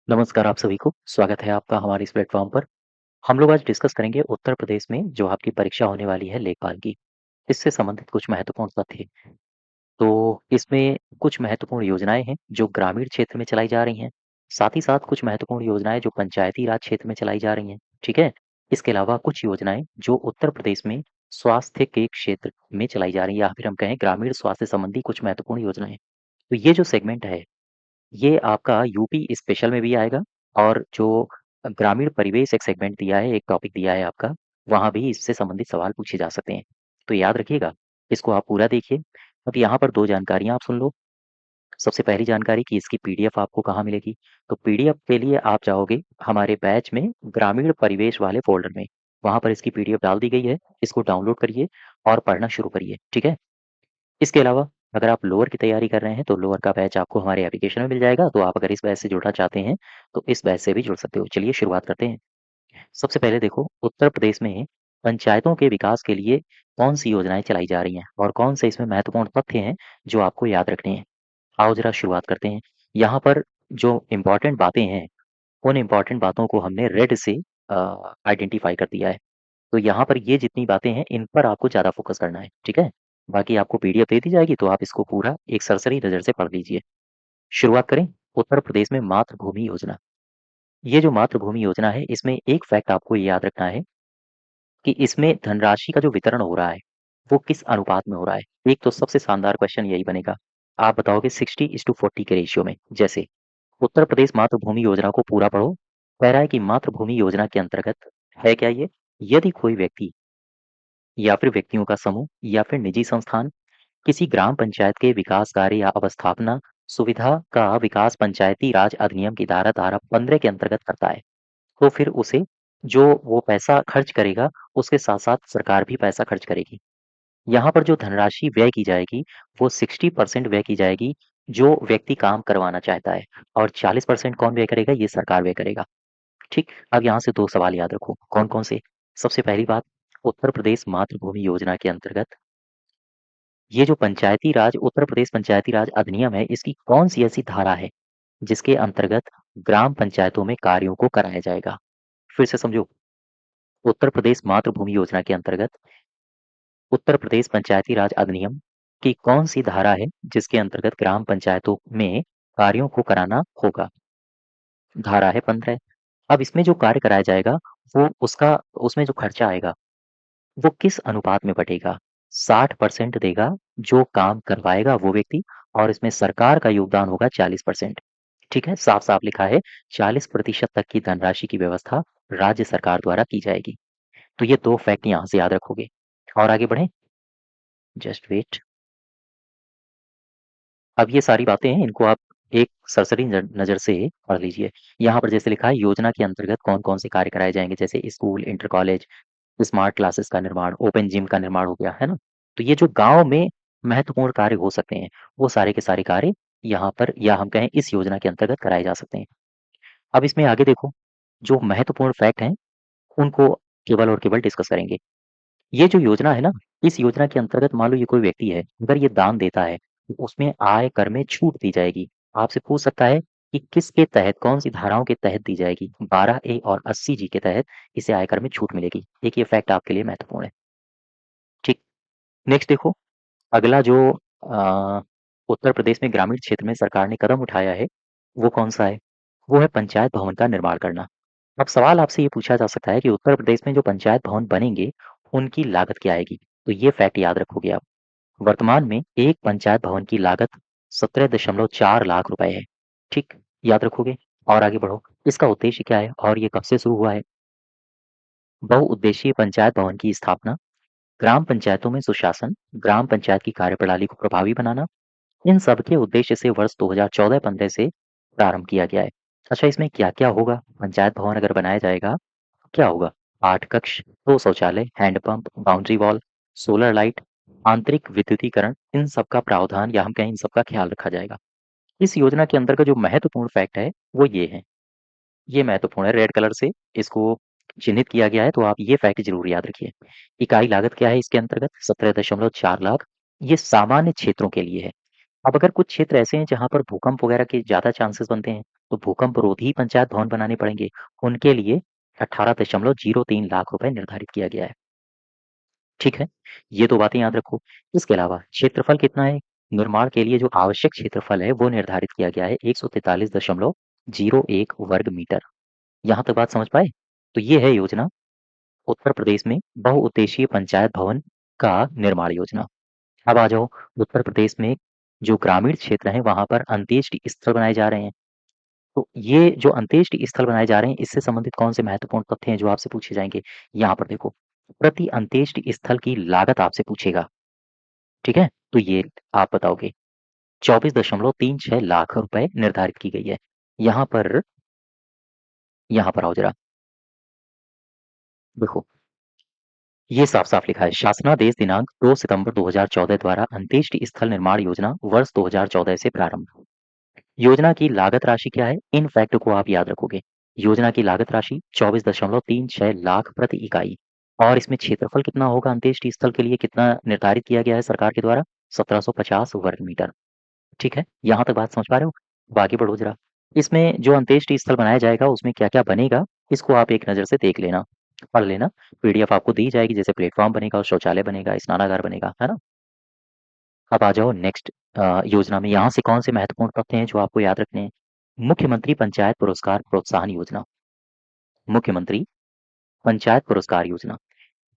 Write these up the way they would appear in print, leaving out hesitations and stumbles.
नमस्कार आप सभी को, स्वागत है आपका हमारे इस प्लेटफ़ॉर्म पर। हम लोग आज डिस्कस करेंगे उत्तर प्रदेश में जो आपकी परीक्षा होने वाली है लेखपाल की, इससे संबंधित कुछ महत्वपूर्ण तथ्य। तो इसमें कुछ महत्वपूर्ण योजनाएँ हैं जो ग्रामीण क्षेत्र में चलाई जा रही हैं, साथ ही साथ कुछ महत्वपूर्ण योजनाएँ जो पंचायती राज क्षेत्र में चलाई जा रही हैं, ठीक है? इसके अलावा कुछ योजनाएँ जो उत्तर प्रदेश में स्वास्थ्य के क्षेत्र में चलाई जा रही हैं या फिर हम कहें ग्रामीण स्वास्थ्य संबंधी कुछ महत्वपूर्ण योजनाएँ। तो ये जो सेगमेंट है ये आपका यूपी स्पेशल में भी आएगा और जो ग्रामीण परिवेश एक सेगमेंट दिया है, एक टॉपिक दिया है आपका, वहाँ भी इससे संबंधित सवाल पूछे जा सकते हैं। तो याद रखिएगा, इसको आप पूरा देखिए। अब यहाँ पर 2 जानकारियाँ आप सुन लो। सबसे पहली जानकारी कि इसकी पीडीएफ आपको कहाँ मिलेगी? तो पीडीएफ के लिए आप जाओगे हमारे बैच में ग्रामीण परिवेश वाले फ़ोल्डर में, वहाँ पर इसकी पीडीएफ डाल दी गई है। इसको डाउनलोड करिए और पढ़ना शुरू करिए, ठीक है? इसके अलावा अगर आप लोअर की तैयारी कर रहे हैं तो लोअर का बैच आपको हमारे एप्लीकेशन में मिल जाएगा, तो आप अगर इस बैच से जुड़ना चाहते हैं, तो इस बैच से भी जुड़ सकते हो। चलिए शुरुआत करते हैं। सबसे पहले देखो उत्तर प्रदेश में पंचायतों के विकास के लिए कौन-सी योजनाएँ चलाई जा रही हैं और कौन से इसमें महत्वपूर्ण तथ्य हैं जो आपको याद रखने हैं। आओ ज़रा शुरुआत करते हैं। यहाँ पर जो इम्पोर्टेंट बातें हैं, उन इम्पोर्टेंट बातों को हमने रेड से आइडेंटिफ़ाई कर दिया है। तो यहाँ पर ये जितनी बातें हैं, इन पर आपको ज़्यादा फ़ोकस करना है, ठीक है? बाकी आपको पीडीएफ दे दी जाएगी, तो आप इसको पूरा एक सरसरी नज़र से पढ़ लीजिए। शुरुआत करें, उत्तर प्रदेश में मातृभूमि योजना। ये जो मातृभूमि योजना है, इसमें एक फैक्ट आपको ये याद रखना है कि इसमें धनराशि का जो वितरण हो रहा है, वो किस अनुपात में हो रहा है? एक तो सबसे शानदार क्वेश्चन यही बनेगा। आप बताओगे 60:40 के रेशियो में। जैसे उत्तर प्रदेश मातृभूमि योजना को पूरा पढ़ो, कह रहा है कि मातृभूमि योजना के अंतर्गत है क्या ये? यदि कोई व्यक्ति या फिर व्यक्तियों का समूह या फिर निजी संस्थान किसी ग्राम पंचायत के विकास कार्य या अवस्थापना सुविधा का विकास पंचायती राज अधिनियम की धारा धारा 15 के अंतर्गत करता है, तो फिर उसे जो वो पैसा खर्च करेगा, उसके साथ-साथ सरकार भी पैसा खर्च करेगी। यहाँ पर जो धनराशि व्यय की जाएगी, वो 60% व्यय की जाएगी, जो व्यक्ति काम करवाना चाहता है और 40% कौन व्यय करेगा? ये सरकार व्यय करेगा। ठीक, अब यहाँ से 2 सवाल याद रखो, कौन-कौन से? सबसे पहली बात, उत्तर प्रदेश मातृभूमि योजना के अंतर्गत ये जो पंचायती राज उत्तर प्रदेश पंचायती राज अधिनियम है, इसकी कौन-सी ऐसी धारा है, जिसके अंतर्गत ग्राम पंचायतों में कार्यों को कराया जाएगा? फिर से समझो, उत्तर प्रदेश मातृभूमि योजना के अंतर्गत उत्तर प्रदेश पंचायती राज अधिनियम की कौन-सी धारा है, जिसके अंतर्गत ग्राम पंचायतों में कार्यों को कराना होगा? धारा है 15। अब इसमें जो कार्य कराया जाएगा, वो उसका उसमें जो खर्चा आएगा वो किस अनुपात में बँटेगा? 60% देगा जो काम करवाएगा वो व्यक्ति और इसमें सरकार का योगदान होगा 40%। ठीक है? साफ-साफ लिखा है 40% तक की धनराशि की व्यवस्था राज्य सरकार द्वारा की जाएगी। तो ये 2 फैक्ट यहाँ से याद रखोगे। और आगे बढ़ें? Just wait. अब ये सारी बातें हैं, इनको आप एक सरसरी नज़र से पढ़ लीजिए। यहाँ पर जैसे लिखा है योजना के अंतर्गत कौन-कौन से कार्य कराए जाएँगे, जैसे school, inter college, smart classes का निर्माण, ओपन जिम का निर्माण हो गया, है ना? तो ये जो गाँव में महत्वपूर्ण कार्य हो सकते हैं, वो सारे के सारे कार्य यहाँ पर या हम कहें इस योजना के अंतर्गत कराए जा सकते हैं। अब इसमें आगे देखो, जो महत्वपूर्ण फैक्ट हैं, उनको केवल और केवल डिस्कस करेंगे। ये जो योजना है ना, इस योजना के अंतर्गत मान लो ये कोई व्यक्ति है, अगर ये दान देता है, तो उसमें आय कर में छूट दी जाएगी। आपसे पूछ सकता है कि किसके तहत, कौन-सी धाराओं के तहत दी जाएगी? 12A और 80G के तहत इसे आयकर में छूट मिलेगी। एक ये फैक्ट आपके लिए महत्वपूर्ण है। ठीक, नेक्स्ट देखो, अगला जो अ, उत्तर प्रदेश में ग्रामीण क्षेत्र में सरकार ने कदम उठाया है, वो कौन-सा है? वो है पंचायत भवन का निर्माण करना। अब सवाल आपसे ये पूछा जा सकता है कि उत्तर प्रदेश में जो पंचायत भवन बनेंगे, उनकी लागत क्या आएगी? तो ये फैक्ट याद रखोगे आप। वर्तमान में एक पंचायत भवन की लागत 17.4 लाख रुपए है। ठीक, याद रखोगे और आगे बढ़ो। इसका उद्देश्य क्या है और ये कब से शुरू हुआ है? बहुउद्देशीय पंचायत भवन की स्थापना, ग्राम पंचायतों में सुशासन, ग्राम पंचायत की कार्यप्रणाली को प्रभावी बनाना, इन सब के उद्देश्य से वर्ष 2014-15 से प्रारंभ किया गया है। अच्छा, इसमें क्या-क्या होगा? पंचायत भवन अगर बनाया जाएगा, तो क्या होगा? 8 कक्ष, 2 शौचालय, handpump, boundary wall, solar light, आंतरिक विद्युतीकरण, इन सब का प्रावधान या हम कहें इन सब का ख्याल रखा जाएगा। इस योजना के अंतर्गत जो महत्वपूर्ण फैक्ट है, वो ये है। ये महत्वपूर्ण है, रेड कलर से इसको चिन्हित किया गया है, तो आप ये फैक्ट ज़रूर याद रखिए। इकाई लागत क्या है इसके अंतर्गत? 17.4 लाख। ये सामान्य क्षेत्रों के लिए है। अब अगर कुछ क्षेत्र ऐसे हैं जहाँ पर भूकंप वगैरह के ज़्यादा चांसेस बनते हैं, तो भूकंप रोधी पंचायत भवन बनाने पड़ेंगे। उनके लिए 18.03 लाख रुपए निर्धारित किया गया है। ठीक है, ये 2 बातें याद रखो। इसके अलावा क्षेत्रफल कितना है? निर्माण के लिए जो आवश्यक क्षेत्रफल है वो निर्धारित किया गया है 143.01 वर्ग मीटर। यहाँ तक बात समझ पाए? तो ये है योजना उत्तर प्रदेश में बहुउद्देशीय पंचायत भवन का निर्माण योजना। अब आ जाओ उत्तर प्रदेश में जो ग्रामीण क्षेत्र है वहां पर अंत्येष्टि स्थल बनाए जा रहे हैं। तो ये जो अंत्येष्टि स्थल बनाए जा रहे हैं इससे संबंधित कौन से महत्वपूर्ण तथ्य हैं जो आपसे पूछे जाएंगे? यहाँ पर देखो, प्रति अंत्येष्टि स्थल की लागत आपसे पूछेगा। ठीक है, तो ये आप बताओगे। 24.36 लाख रुपए निर्धारित की गई है। यहाँ पर आओ जरा, देखो, ये साफ-साफ लिखा है, शासनादेश दिनांक 2 सितंबर 2014 द्वारा अंत्येष्टि स्थल निर्माण योजना वर्ष 2014 से प्रारंभ। योजना की लागत राशि क्या है? इन फैक्ट को आप याद रखोगे। योजना की लागत राशि 24.36 लाख प्रति इकाई और इसमें क्षेत्रफल कितना होगा अंत्येष्टि स्थल के लिए कितना निर्धारित किया गया है सरकार के द्वारा? 1750 वर्ग मीटर। ठीक है, यहाँ तक बात समझ पा रहे हो? अब आगे बढ़ो जरा। इसमें जो अंत्येष्टि स्थल बनाया जाएगा उसमें क्या-क्या बनेगा, इसको आप एक नज़र से देख लेना, पढ़ लेना। पीडीएफ आपको दी जाएगी जैसे प्लेटफ़ॉर्म बनेगा, शौचालय बनेगा, स्नानागार बनेगा, है ना? अब आ जाओ नेक्स्ट योजना में यहाँ से कौन से महत्वपूर्ण तथ्य हैं जो आपको याद रखने हैं? मुख्यमंत्री पंचायत पुरस्कार प्रोत्साहन योजना, मुख्यमंत्री पंचायत पुरस्कार योजना।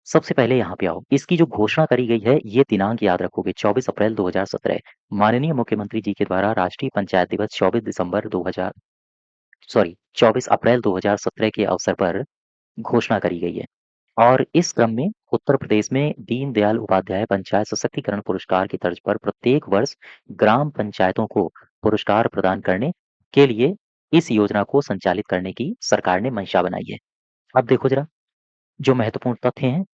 सबसे पहले यहाँ पे आओ, इसकी जो घोषणा करी गई है ये दिनांक याद रखोगे 24 अप्रैल 2017 माननीय मुख्यमंत्री जी के द्वारा राष्ट्रीय पंचायत दिवस 24 अप्रैल 2017 के अवसर पर घोषणा करी गई है। और इस क्रम में उत्तर प्रदेश में दीनदयाल उपाध्याय पंचायत सशक्तिकरण पुरस्कार की तर्ज पर प्रत्येक वर्ष ग्राम पंचायतों को पुरस्कार प्रदान करने के लिए इस योजना को संचालित करने की सरकार ने मंशा बनाई है। अब देखो जरा, जो महत्वपूर्ण तथ्य हैं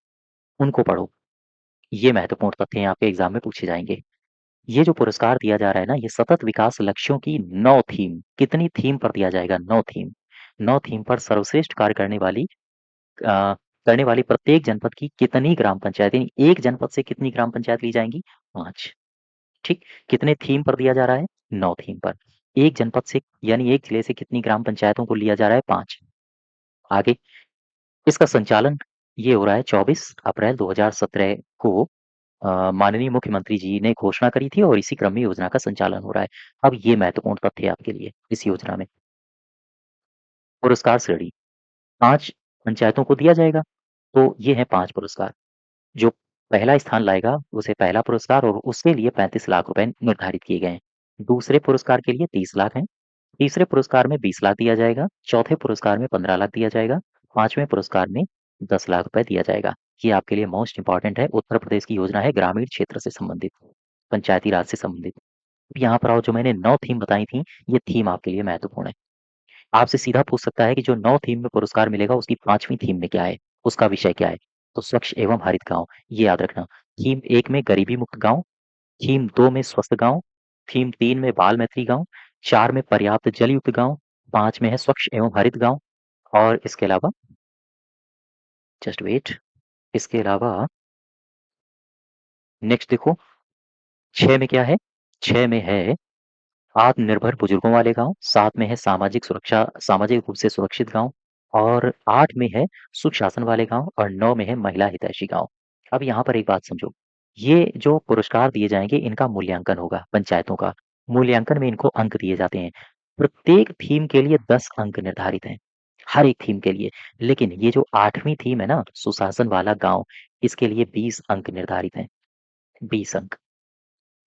उनको पढ़ो। ये महत्वपूर्ण तथ्य आपके एग्जाम में पूछे जाएंगे। ये जो पुरस्कार दिया जा रहा है ना, ये सतत विकास लक्ष्यों की 9 थीम, कितनी थीम पर दिया जाएगा? 9 थीम। 9 थीम पर सर्वश्रेष्ठ कार्य करने वाली प्रत्येक जनपद की कितनी ग्राम पंचायत यानी एक जनपद से कितनी ग्राम पंचायत ली जाएंगी? 5। ठीक, कितने थीम पर दिया जा रहा है? 9 थीम पर। एक जनपद से यानी एक जिले से कितनी ग्राम पंचायतों को लिया जा रहा है? 5। आगे इसका संचालन ये हो रहा है 24 अप्रैल 2017 को माननीय मुख्यमंत्री जी ने घोषणा करी थी और इसी क्रम में योजना का संचालन हो रहा है। अब ये महत्वपूर्ण तथ्य है आपके लिए इस योजना में। पुरस्कार श्रेणी 5 पंचायतों को दिया जाएगा, तो ये हैं 5 पुरस्कार। जो पहला स्थान लाएगा उसे पहला पुरस्कार और उसके लिए 35 लाख रुपए निर्धारित किए गए हैं। दूसरे पुरस्कार के लिए 30 लाख हैं, तीसरे पुरस्कार में 20 लाख दिया जाएगा, चौथे पुरस्कार में 15 लाख दिया जाएगा, पांचवें पुरस्कार में 10 लाख रुपए दिया जाएगा। ये आपके लिए मोस्ट इंपॉर्टेंट है, उत्तर प्रदेश की योजना है ग्रामीण क्षेत्र से संबंधित, पंचायती राज से संबंधित। यहाँ पर आओ, जो मैंने 9 थीम बताई थी, ये थीम आपके लिए महत्वपूर्ण है। आपसे सीधा पूछ सकता है कि जो 9 थीम में पुरस्कार मिलेगा उसकी 5वीं थीम में क्या है? उसका विषय क्या है? तो स्वच्छ एवं हरित गाँव, ये याद रखना। थीम 1 में गरीबी मुक्त गाँव, थीम 2 में स्वस्थ गाँव, थीम 3 में बाल मैत्री गाँव, 4 में पर्याप्त जल युक्त गाँव, 5 में है स्वच्छ एवं हरित गाँव और इसके अलावा जस्ट वेट, इसके अलावा नेक्स्ट देखो 6 में क्या है? 6 में है आत्मनिर्भर बुजुर्गों वाले गाँव, 7 में है सामाजिक रूप से सुरक्षित गाँव और 8 में है सुशासन वाले गाँव और 9 में है महिला हितैषी गाँव। अब यहाँ पर एक बात समझो, ये जो पुरस्कार दिए जाएँगे इनका मूल्यांकन होगा पंचायतों का। मूल्यांकन में इनको अंक दिए जाते हैं। प्रत्येक थीम के लिए 10 अंक निर्धारित हैं, हर एक थीम के लिए। लेकिन ये जो 8वीं थीम है ना, सुशासन वाला गाँव, इसके लिए 20 अंक निर्धारित हैं, 20 अंक।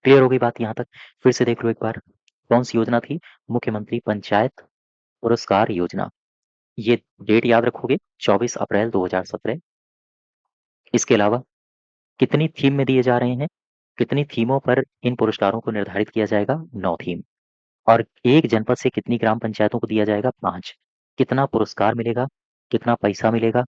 क्लियर हो गई बात यहाँ तक? फिर से देख लो एक बार, कौन-सी योजना थी? मुख्यमंत्री पंचायत पुरस्कार योजना। ये डेट याद रखोगे 24 अप्रैल 2017। इसके अलावा कितनी थीम में दिए जा रहे हैं? कितनी थीमों पर इन पुरस्कारों को निर्धारित किया जाएगा? 9 थीम। और एक जनपद से कितनी ग्राम पंचायतों को दिया जाएगा? 5। कितना पुरस्कार मिलेगा? कितना पैसा मिलेगा?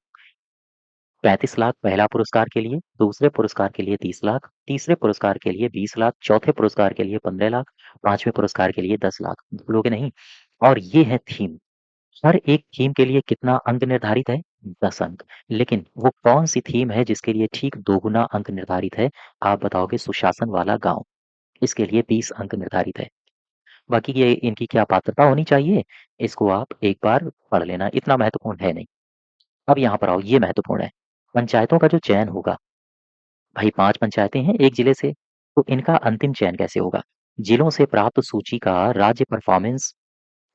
35 लाख पहला पुरस्कार के लिए, दूसरे पुरस्कार के लिए 30 लाख, तीसरे पुरस्कार के लिए 20 लाख, चौथे पुरस्कार के लिए 15 लाख, पांचवें पुरस्कार के लिए 10 लाख। भूलोगे नहीं। और ये है थीम। हर एक थीम के लिए कितना अंक निर्धारित है? 10 अंक। लेकिन वो कौन सी थीम है जिसके लिए ठीक दोगुना अंक निर्धारित है? आप बताओगे, सुशासन वाला गांव। इसके लिए 20 अंक निर्धारित है। बाकी ये इनकी क्या पात्रता होनी चाहिए, इसको आप एक बार पढ़ लेना, इतना महत्वपूर्ण है नहीं। अब यहाँ पर आओ, ये महत्वपूर्ण है। पंचायतों का जो चयन होगा, भाई 5 पंचायतें हैं एक जिले से, तो इनका अंतिम चयन कैसे होगा? जिलों से प्राप्त सूची का राज्य performance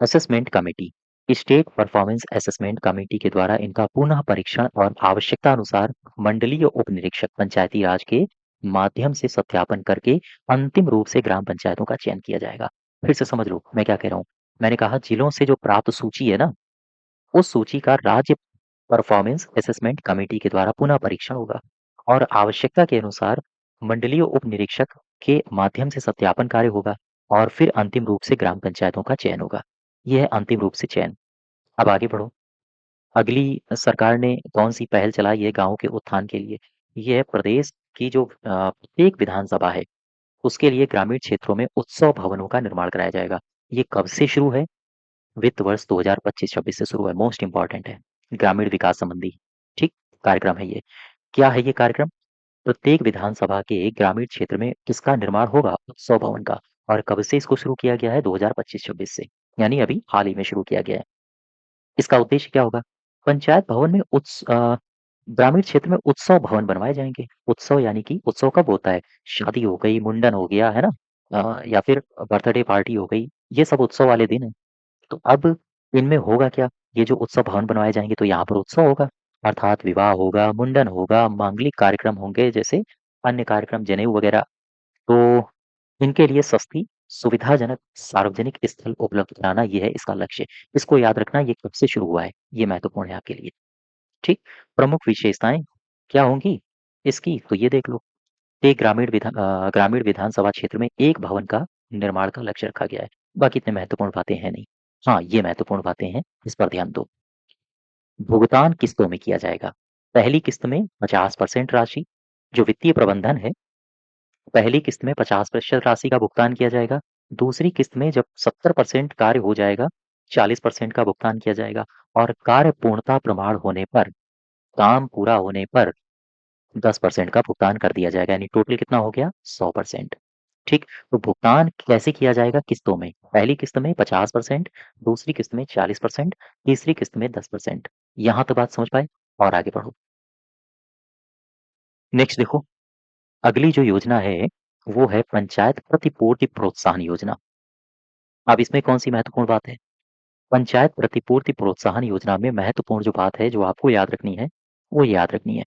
assessment committee, state performance assessment committee के द्वारा इनका पुनः परीक्षण और आवश्यकता अनुसार मंडलीय उप निरीक्षक पंचायती राज के माध्यम से सत्यापन करके अंतिम रूप से ग्राम पंचायतों का चयन किया जाएगा। फिर से समझ लो मैं क्या कह रहा हूँ। मैंने कहा जिलों से जो प्राप्त सूची है ना, उस सूची का राज्य परफॉर्मेंस असेसमेंट कमेटी के द्वारा पुनः परीक्षण होगा और आवश्यकता के अनुसार मंडलीय उप निरीक्षक के माध्यम से सत्यापन कार्य होगा और फिर अंतिम रूप से ग्राम पंचायतों का चयन होगा। यह है अंतिम रूप से चयन। अब आगे बढ़ो। अगली सरकार ने कौन सी पहल चलाई है गांव के उत्थान के लिए? ये है प्रदेश की जो प्रत्येक विधानसभा है, उसके लिए ग्रामीण क्षेत्रों में उत्सव भवनों का निर्माण कराया जाएगा। ये कब से शुरू है? वित्त वर्ष 2025-26 से शुरू है। मोस्ट इंपॉर्टेंट है, ग्रामीण विकास संबंधी, ठीक, कार्यक्रम है ये। क्या है ये कार्यक्रम? प्रत्येक विधानसभा के ग्रामीण क्षेत्र में किसका निर्माण होगा? उत्सव भवन का। और कब से इसको शुरू किया गया है? 2025-26 से, यानी अभी हाल ही में शुरू किया गया है। इसका उद्देश्य क्या होगा? पंचायत भवन में ग्रामीण क्षेत्र में उत्सव भवन बनवाए जाएंगे। उत्सव यानी कि उत्सव कब होता है? शादी हो गई, मुंडन हो गया, है ना, या फिर बर्थडे पार्टी हो गई, ये सब उत्सव वाले दिन है। तो अब इनमें होगा क्या? ये जो उत्सव भवन बनवाए जाएंगे तो यहाँ पर उत्सव होगा, अर्थात विवाह होगा, मुंडन होगा, मांगलिक कार्यक्रम होंगे, जैसे अन्य कार्यक्रम, जनेऊ वगैरह। तो इनके लिए सस्ती, सुविधाजनक सार्वजनिक स्थल उपलब्ध कराना, ये है इसका लक्ष्य। इसको याद रखना, ये कब से शुरू हुआ है, ये महत्वपूर्ण है आपके लिए। ठीक। प्रमुख विशेषताएं क्या होंगी इसकी, तो ये देख लो। एक ग्रामीण विधानसभा क्षेत्र में एक भवन का निर्माण का लक्ष्य रखा गया है। बाकी इतने महत्वपूर्ण बातें हैं नहीं। हाँ, ये महत्वपूर्ण बातें हैं, इस पर ध्यान दो। भुगतान किस्तों में किया जाएगा। पहली किस्त में 50% राशि, जो वित्तीय प्रबंधन है, पहली किस्त में 50% राशि का भुगतान किया जाएगा। दूसरी किस्त में जब 70% कार्य हो जाएगा, 40% का भुगतान किया जाएगा और कार्य पूर्णता प्रमाण होने पर, काम पूरा होने पर 10% का भुगतान कर दिया जाएगा, यानी टोटल कितना हो गया? 100%। ठीक। तो भुगतान कैसे किया जाएगा? किस्तों में। पहली किस्त में 50%, दूसरी किस्त में 40%, तीसरी किस्त में 10%। यहाँ तक बात समझ पाए? और आगे बढ़ो। नेक्स्ट देखो, अगली जो योजना है वो है पंचायत प्रतिपूर्ति प्रोत्साहन योजना। अब इसमें कौन सी महत्वपूर्ण बात है? पंचायत प्रतिपूर्ति प्रोत्साहन योजना में महत्वपूर्ण जो बात है, जो आपको याद रखनी है, वो याद रखनी है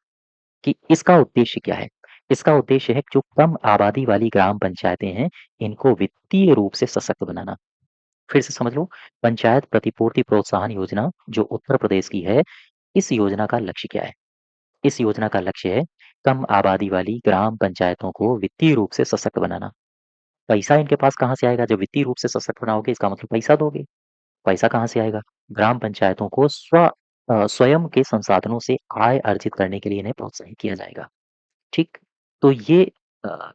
कि इसका उद्देश्य क्या है। इसका उद्देश्य है जो कम आबादी वाली ग्राम पंचायतें हैं, इनको वित्तीय रूप से सशक्त बनाना। फिर से समझ लो, पंचायत प्रतिपूर्ति प्रोत्साहन योजना जो उत्तर प्रदेश की है, इस योजना का लक्ष्य क्या है? इस योजना का लक्ष्य है कम आबादी वाली ग्राम पंचायतों को वित्तीय रूप से सशक्त बनाना। पैसा इनके पास कहाँ से आएगा? जब वित्तीय रूप से सशक्त बनाओगे, इसका मतलब पैसा दोगे। पैसा कहाँ से आएगा? ग्राम पंचायतों को स्वयं के संसाधनों से आय अर्जित करने के लिए इन्हें प्रोत्साहित किया जाएगा। ठीक। तो ये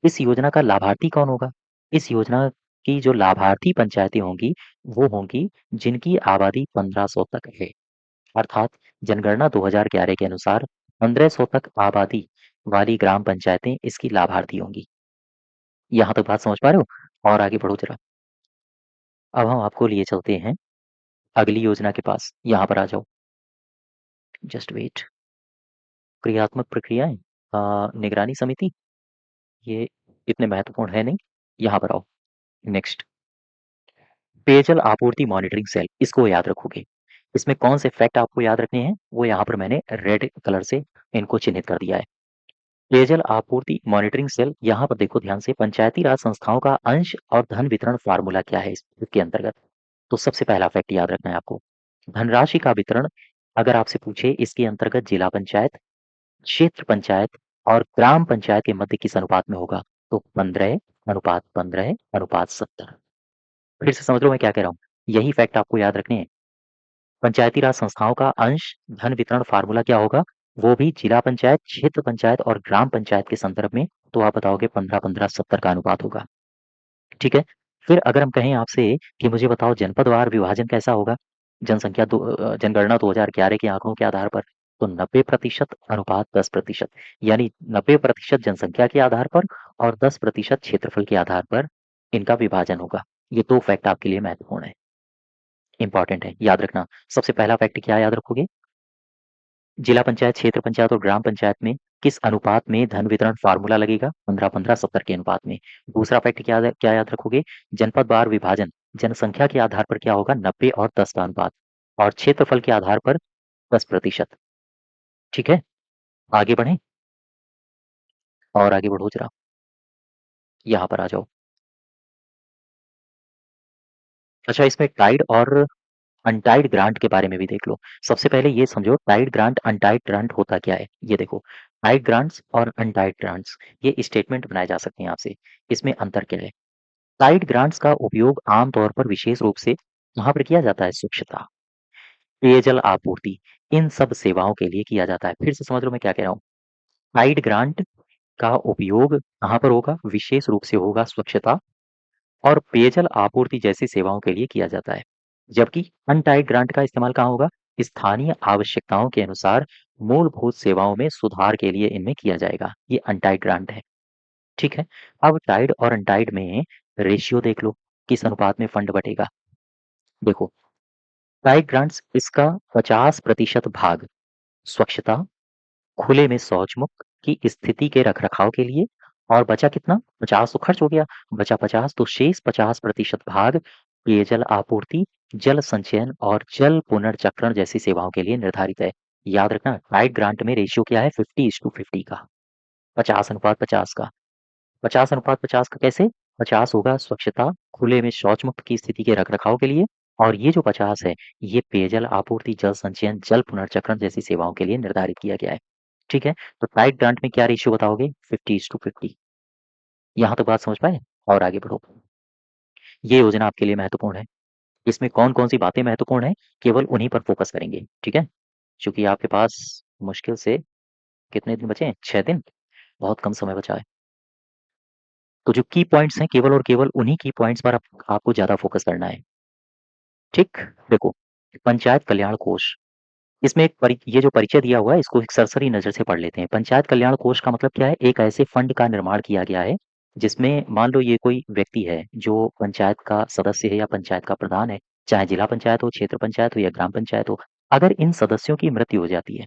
इस योजना का लाभार्थी कौन होगा? इस योजना की जो लाभार्थी पंचायतें होंगी, वो होंगी जिनकी आबादी 1500 तक है। अर्थात जनगणना 2011 के अनुसार 1500 तक आबादी वाली ग्राम पंचायतें इसकी लाभार्थी होंगी। यहाँ तक बात समझ पा रहे हो? और आगे बढ़ो जरा। अब हम आपको लिए चलते हैं अगली योजना के पास। यहाँ पर आ जाओ। Just wait. क्रियात्मक प्रक्रियाएं, निगरानी समिति, ये इतने महत्वपूर्ण है नहीं। यहाँ पर आओ। नेक्स्ट, पेयजल आपूर्ति मॉनिटरिंग सेल, इसको याद रखोगे। इसमें कौन से फैक्ट आपको याद रखने हैं, वो यहाँ पर मैंने रेड कलर से इनको चिन्हित कर दिया है। पेयजल आपूर्ति मॉनिटरिंग सेल, यहाँ पर देखो ध्यान से, पंचायती राज संस्थाओं का अंश और धन वितरण फार्मूला क्या है इसके अंतर्गत। तो सबसे पहला फैक्ट याद रखना है आपको। धनराशि का वितरण अगर आपसे पूछे, इसके अंतर्गत जिला पंचायत, क्षेत्र पंचायत और ग्राम पंचायत के मध्य किस अनुपात में होगा? तो 15:15:70। फिर से समझ लो मैं क्या कह रहा हूँ। यही फैक्ट आपको याद रखने हैं। पंचायती राज संस्थाओं का अंश धन वितरण फार्मूला क्या होगा? वो भी जिला पंचायत, क्षेत्र पंचायत और ग्राम पंचायत के संदर्भ में, तो आप बताओगे 15:15:70 का अनुपात होगा। ठीक है। फिर अगर हम कहें आपसे कि मुझे बताओ जनपदवार विभाजन कैसा होगा, जनगणना 2011 के आंकड़ों के आधार पर, तो 90% अनुपात 10%, यानी 90% जनसंख्या के आधार पर और 10% क्षेत्रफल के आधार पर इनका विभाजन होगा। ये 2 फैक्ट आपके लिए महत्वपूर्ण है, इम्पोर्टेंट है, याद रखना। सबसे पहला फैक्ट क्या याद रखोगे? जिला पंचायत, क्षेत्र पंचायत और ग्राम पंचायत में किस अनुपात में धन वितरण फार्मूला लगेगा? 15-15-70 के अनुपात में। दूसरा फैक्ट क्या याद रखोगे? जनपद वार विभाजन जनसंख्या के आधार पर क्या होगा? 90 और 10 का अनुपात, और क्षेत्रफल के आधार पर 10%। ठीक है? आगे बढ़ें और आगे बढ़ो जरा, यहाँ पर आ जाओ। अच्छा, इसमें टाइड और अनटाइड ग्रांट के बारे में भी देख लो। सबसे पहले ये समझो टाइड ग्रांट, अनटाइड ग्रांट होता क्या है? ये देखो, टाइड ग्रांट्स और अनटाइड ग्रांट्स, ये स्टेटमेंट बनाए जा सकते हैं आपसे। इसमें अंतर क्या है? टाइड ग्रांट्स का उपयोग आमतौर पर विशेष रूप से कहाँ पर किया जाता है? स्वच्छता, पेयजल आपूर्ति, इन सब सेवाओं के लिए किया जाता है। फिर से समझ लो मैं क्या कह रहा हूँ। टाइड ग्रांट का उपयोग कहाँ पर होगा? विशेष रूप से होगा स्वच्छता और पेयजल आपूर्ति जैसी सेवाओं के लिए किया जाता है। जबकि अनटाइड ग्रांट का इस्तेमाल कहाँ होगा? स्थानीय आवश्यकताओं के अनुसार मूलभूत सेवाओं में सुधार के लिए इनमें किया जाएगा। ये अनटाइड ग्रांट है। ठीक है? अब टाइड और अनटाइड में रेशियो देख लो, किस अनुपात में फंड बटेगा। देखो, टाइड ग्रांट्स इसका 50% भाग स्वच्छता, खुले में शौच मुक्त की स्थिति के रखरखाव के लिए, और बचा कितना? 50 तो खर्च हो गया, बचा 50, तो शेष 50% भाग पेयजल आपूर्ति, जल संचयन और जल पुनर्चक्रण जैसी सेवाओं के लिए निर्धारित है। याद रखना, टाइड ग्रांट में रेशियो क्या है? 50:50 का, 50:50 का। 50:50 का कैसे? 50 होगा स्वच्छता, खुले में शौच मुक्त की स्थिति के रखरखाव के लिए, और ये जो 50 है, ये पेयजल आपूर्ति, जल संचयन, जल पुनर्चक्रण जैसी सेवाओं के लिए निर्धारित किया गया है। ठीक है? तो टाइड ग्रांट में क्या रेशियो बताओगे? 50:50। यहाँ तक बात समझ पाए? और आगे बढ़ो। ये योजना आपके लिए महत्वपूर्ण है। इसमें कौन-कौन सी बातें महत्वपूर्ण है, केवल उन्हीं पर फोकस करेंगे। ठीक है? चूँकि आपके पास मुश्किल से कितने दिन बचे हैं? 6 दिन, बहुत कम समय बचा है। तो जो की पॉइंट्स हैं, केवल और केवल उन्हीं की पॉइंट्स पर आपको ज़्यादा फोकस करना है। ठीक? देखो, पंचायत कल्याण कोष, इसमें एक ये जो परिचय दिया हुआ है, इसको एक सरसरी नज़र से पढ़ लेते हैं। पंचायत कल्याण कोष का मतलब क्या है? एक ऐसे फंड का निर्माण किया गया है, जिसमें मान लो ये कोई व्यक्ति है, जो पंचायत का सदस्य है या पंचायत का प्रधान है, चाहे जिला पंचायत हो, क्षेत्र पंचायत हो या ग्राम पंचायत हो। अगर इन सदस्यों की मृत्यु हो जाती है,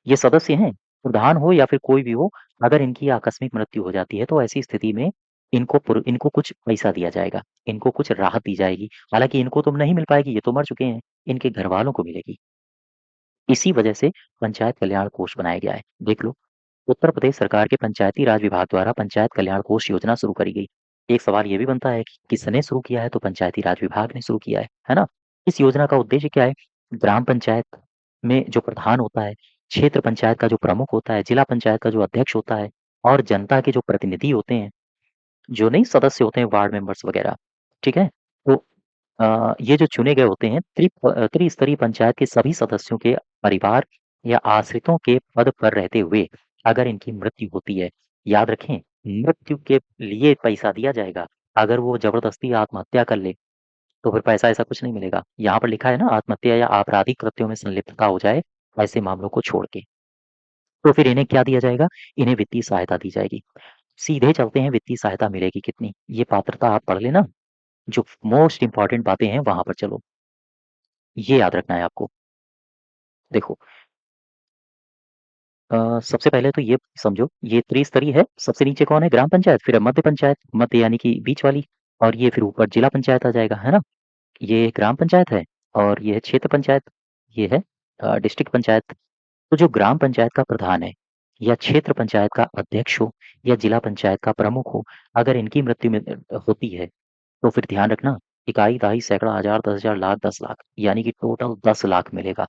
ये सदस्य हैं, प्रधान हो या फिर कोई भी हो, अगर इनकी आकस्मिक मृत्यु हो जाती है, तो ऐसी स्थिति में इनको कुछ पैसा दिया जाएगा, इनको कुछ राहत दी जाएगी। हालाँकि इनको तो नहीं मिल पाएगी, ये तो मर चुके हैं, इनके घरवालों को मिलेगी। इसी वजह से पंचायत कल्याण कोष बनाया गया है। देख लो, उत्तर प्रदेश सरकार के पंचायती राज विभाग द्वारा पंचायत कल्याण कोष योजना शुरू करी गई। एक सवाल ये भी बनता है कि किसने शुरू किया है? तो पंचायती राज विभाग ने शुरू किया है ना? इस योजना का उद्देश्य क्या है? ग्राम पंचायत में जो प्रधान होता है, क्षेत्र पंचायत का जो प्रमुख होता है, जिला पंचायत का जो अध्यक्ष होता है, और जनता के जो प्रतिनिधि होते हैं, जो नहीं सदस्य होते हैं, वार्ड मेंबर्स वगैरह, ठीक है? तो ये जो चुने गए होते हैं, त्रिस्तरीय पंचायत के सभी सदस्यों के परिवार या आश्रितों के पद पर रहते हुए अगर इनकी मृत्यु होती है, याद रखें, मृत्यु के लिए पैसा दिया जाएगा। अगर वो ज़बरदस्ती आत्महत्या कर ले, तो फिर पैसा ऐसा कुछ नहीं मिलेगा। यहाँ पर लिखा है ना, आत्महत्या या आपराधिक कृत्यों में संलिप्तता हो जाए, ऐसे मामलों को छोड़ के। तो फिर इन्हें क्या दिया जाएगा? इन्हें वित्तीय सहायता दी जाएगी। सीधे चलते हैं, वित्तीय सहायता मिलेगी कितनी? ये पात्रता आप पढ़ लेना, जो मोस्ट इम्पोर्टेंट बातें हैं वहाँ पर चलो। ये याद रखना है आपको। देखो, सबसे पहले तो ये समझो, ये त्रिस्तरीय है। सबसे नीचे कौन है? ग्राम पंचायत, फिर मध्य पंचायत, मध्य यानी कि बीच वाली, और ये फिर ऊपर जिला पंचायत आ जाएगा, है ना? ये ग्राम पंचायत है, और ये है क्षेत्र पंचायत, ये है डिस्ट्रिक्ट पंचायत। तो जो ग्राम पंचायत का प्रधान है, या क्षेत्र पंचायत का अध्यक्ष हो, या जिला पंचायत का प्रमुख हो, अगर इनकी मृत्यु में होती है, तो फिर ध्यान रखना, इकाई, दहाई, सैकड़ा, हजार, 10,000, लाख, 10 लाख, यानी कि टोटल 10 लाख मिलेगा।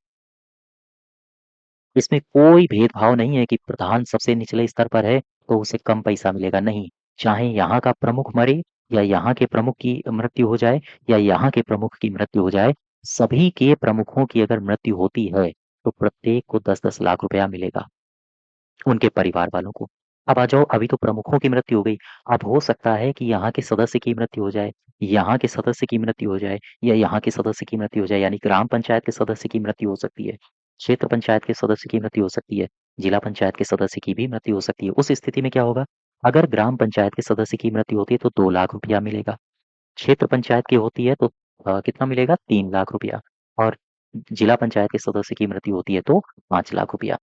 इसमें कोई भेदभाव नहीं है कि प्रधान सबसे निचले स्तर पर है, तो उसे कम पैसा मिलेगा, नहीं। चाहे यहाँ का प्रमुख मरे, या यहाँ के प्रमुख की मृत्यु हो जाए, या यहाँ के प्रमुख की मृत्यु हो जाए, सभी के प्रमुखों की अगर मृत्यु होती है, तो प्रत्येक को 10-10 लाख रुपया मिलेगा, उनके परिवार वालों को। अब आ जाओ, अभी तो प्रमुखों की मृत्यु हो गई, अब हो सकता है कि यहाँ के सदस्य की मृत्यु हो जाए, यहाँ के सदस्य की मृत्यु हो जाए, या यहाँ के सदस्य की मृत्यु हो जाए, यानी ग्राम पंचायत के सदस्य की मृत्यु हो सकती है, क्षेत्र पंचायत के सदस्य की मृत्यु हो सकती है, जिला पंचायत के सदस्य की भी मृत्यु हो सकती है। उस स्थिति में क्या होगा? अगर ग्राम पंचायत के सदस्य की मृत्यु होती है, तो 2 लाख रुपया मिलेगा। क्षेत्र पंचायत की होती है तो कितना मिलेगा? 3 लाख रुपया और जिला पंचायत के सदस्य की मृत्यु होती है तो 5 लाख रुपया।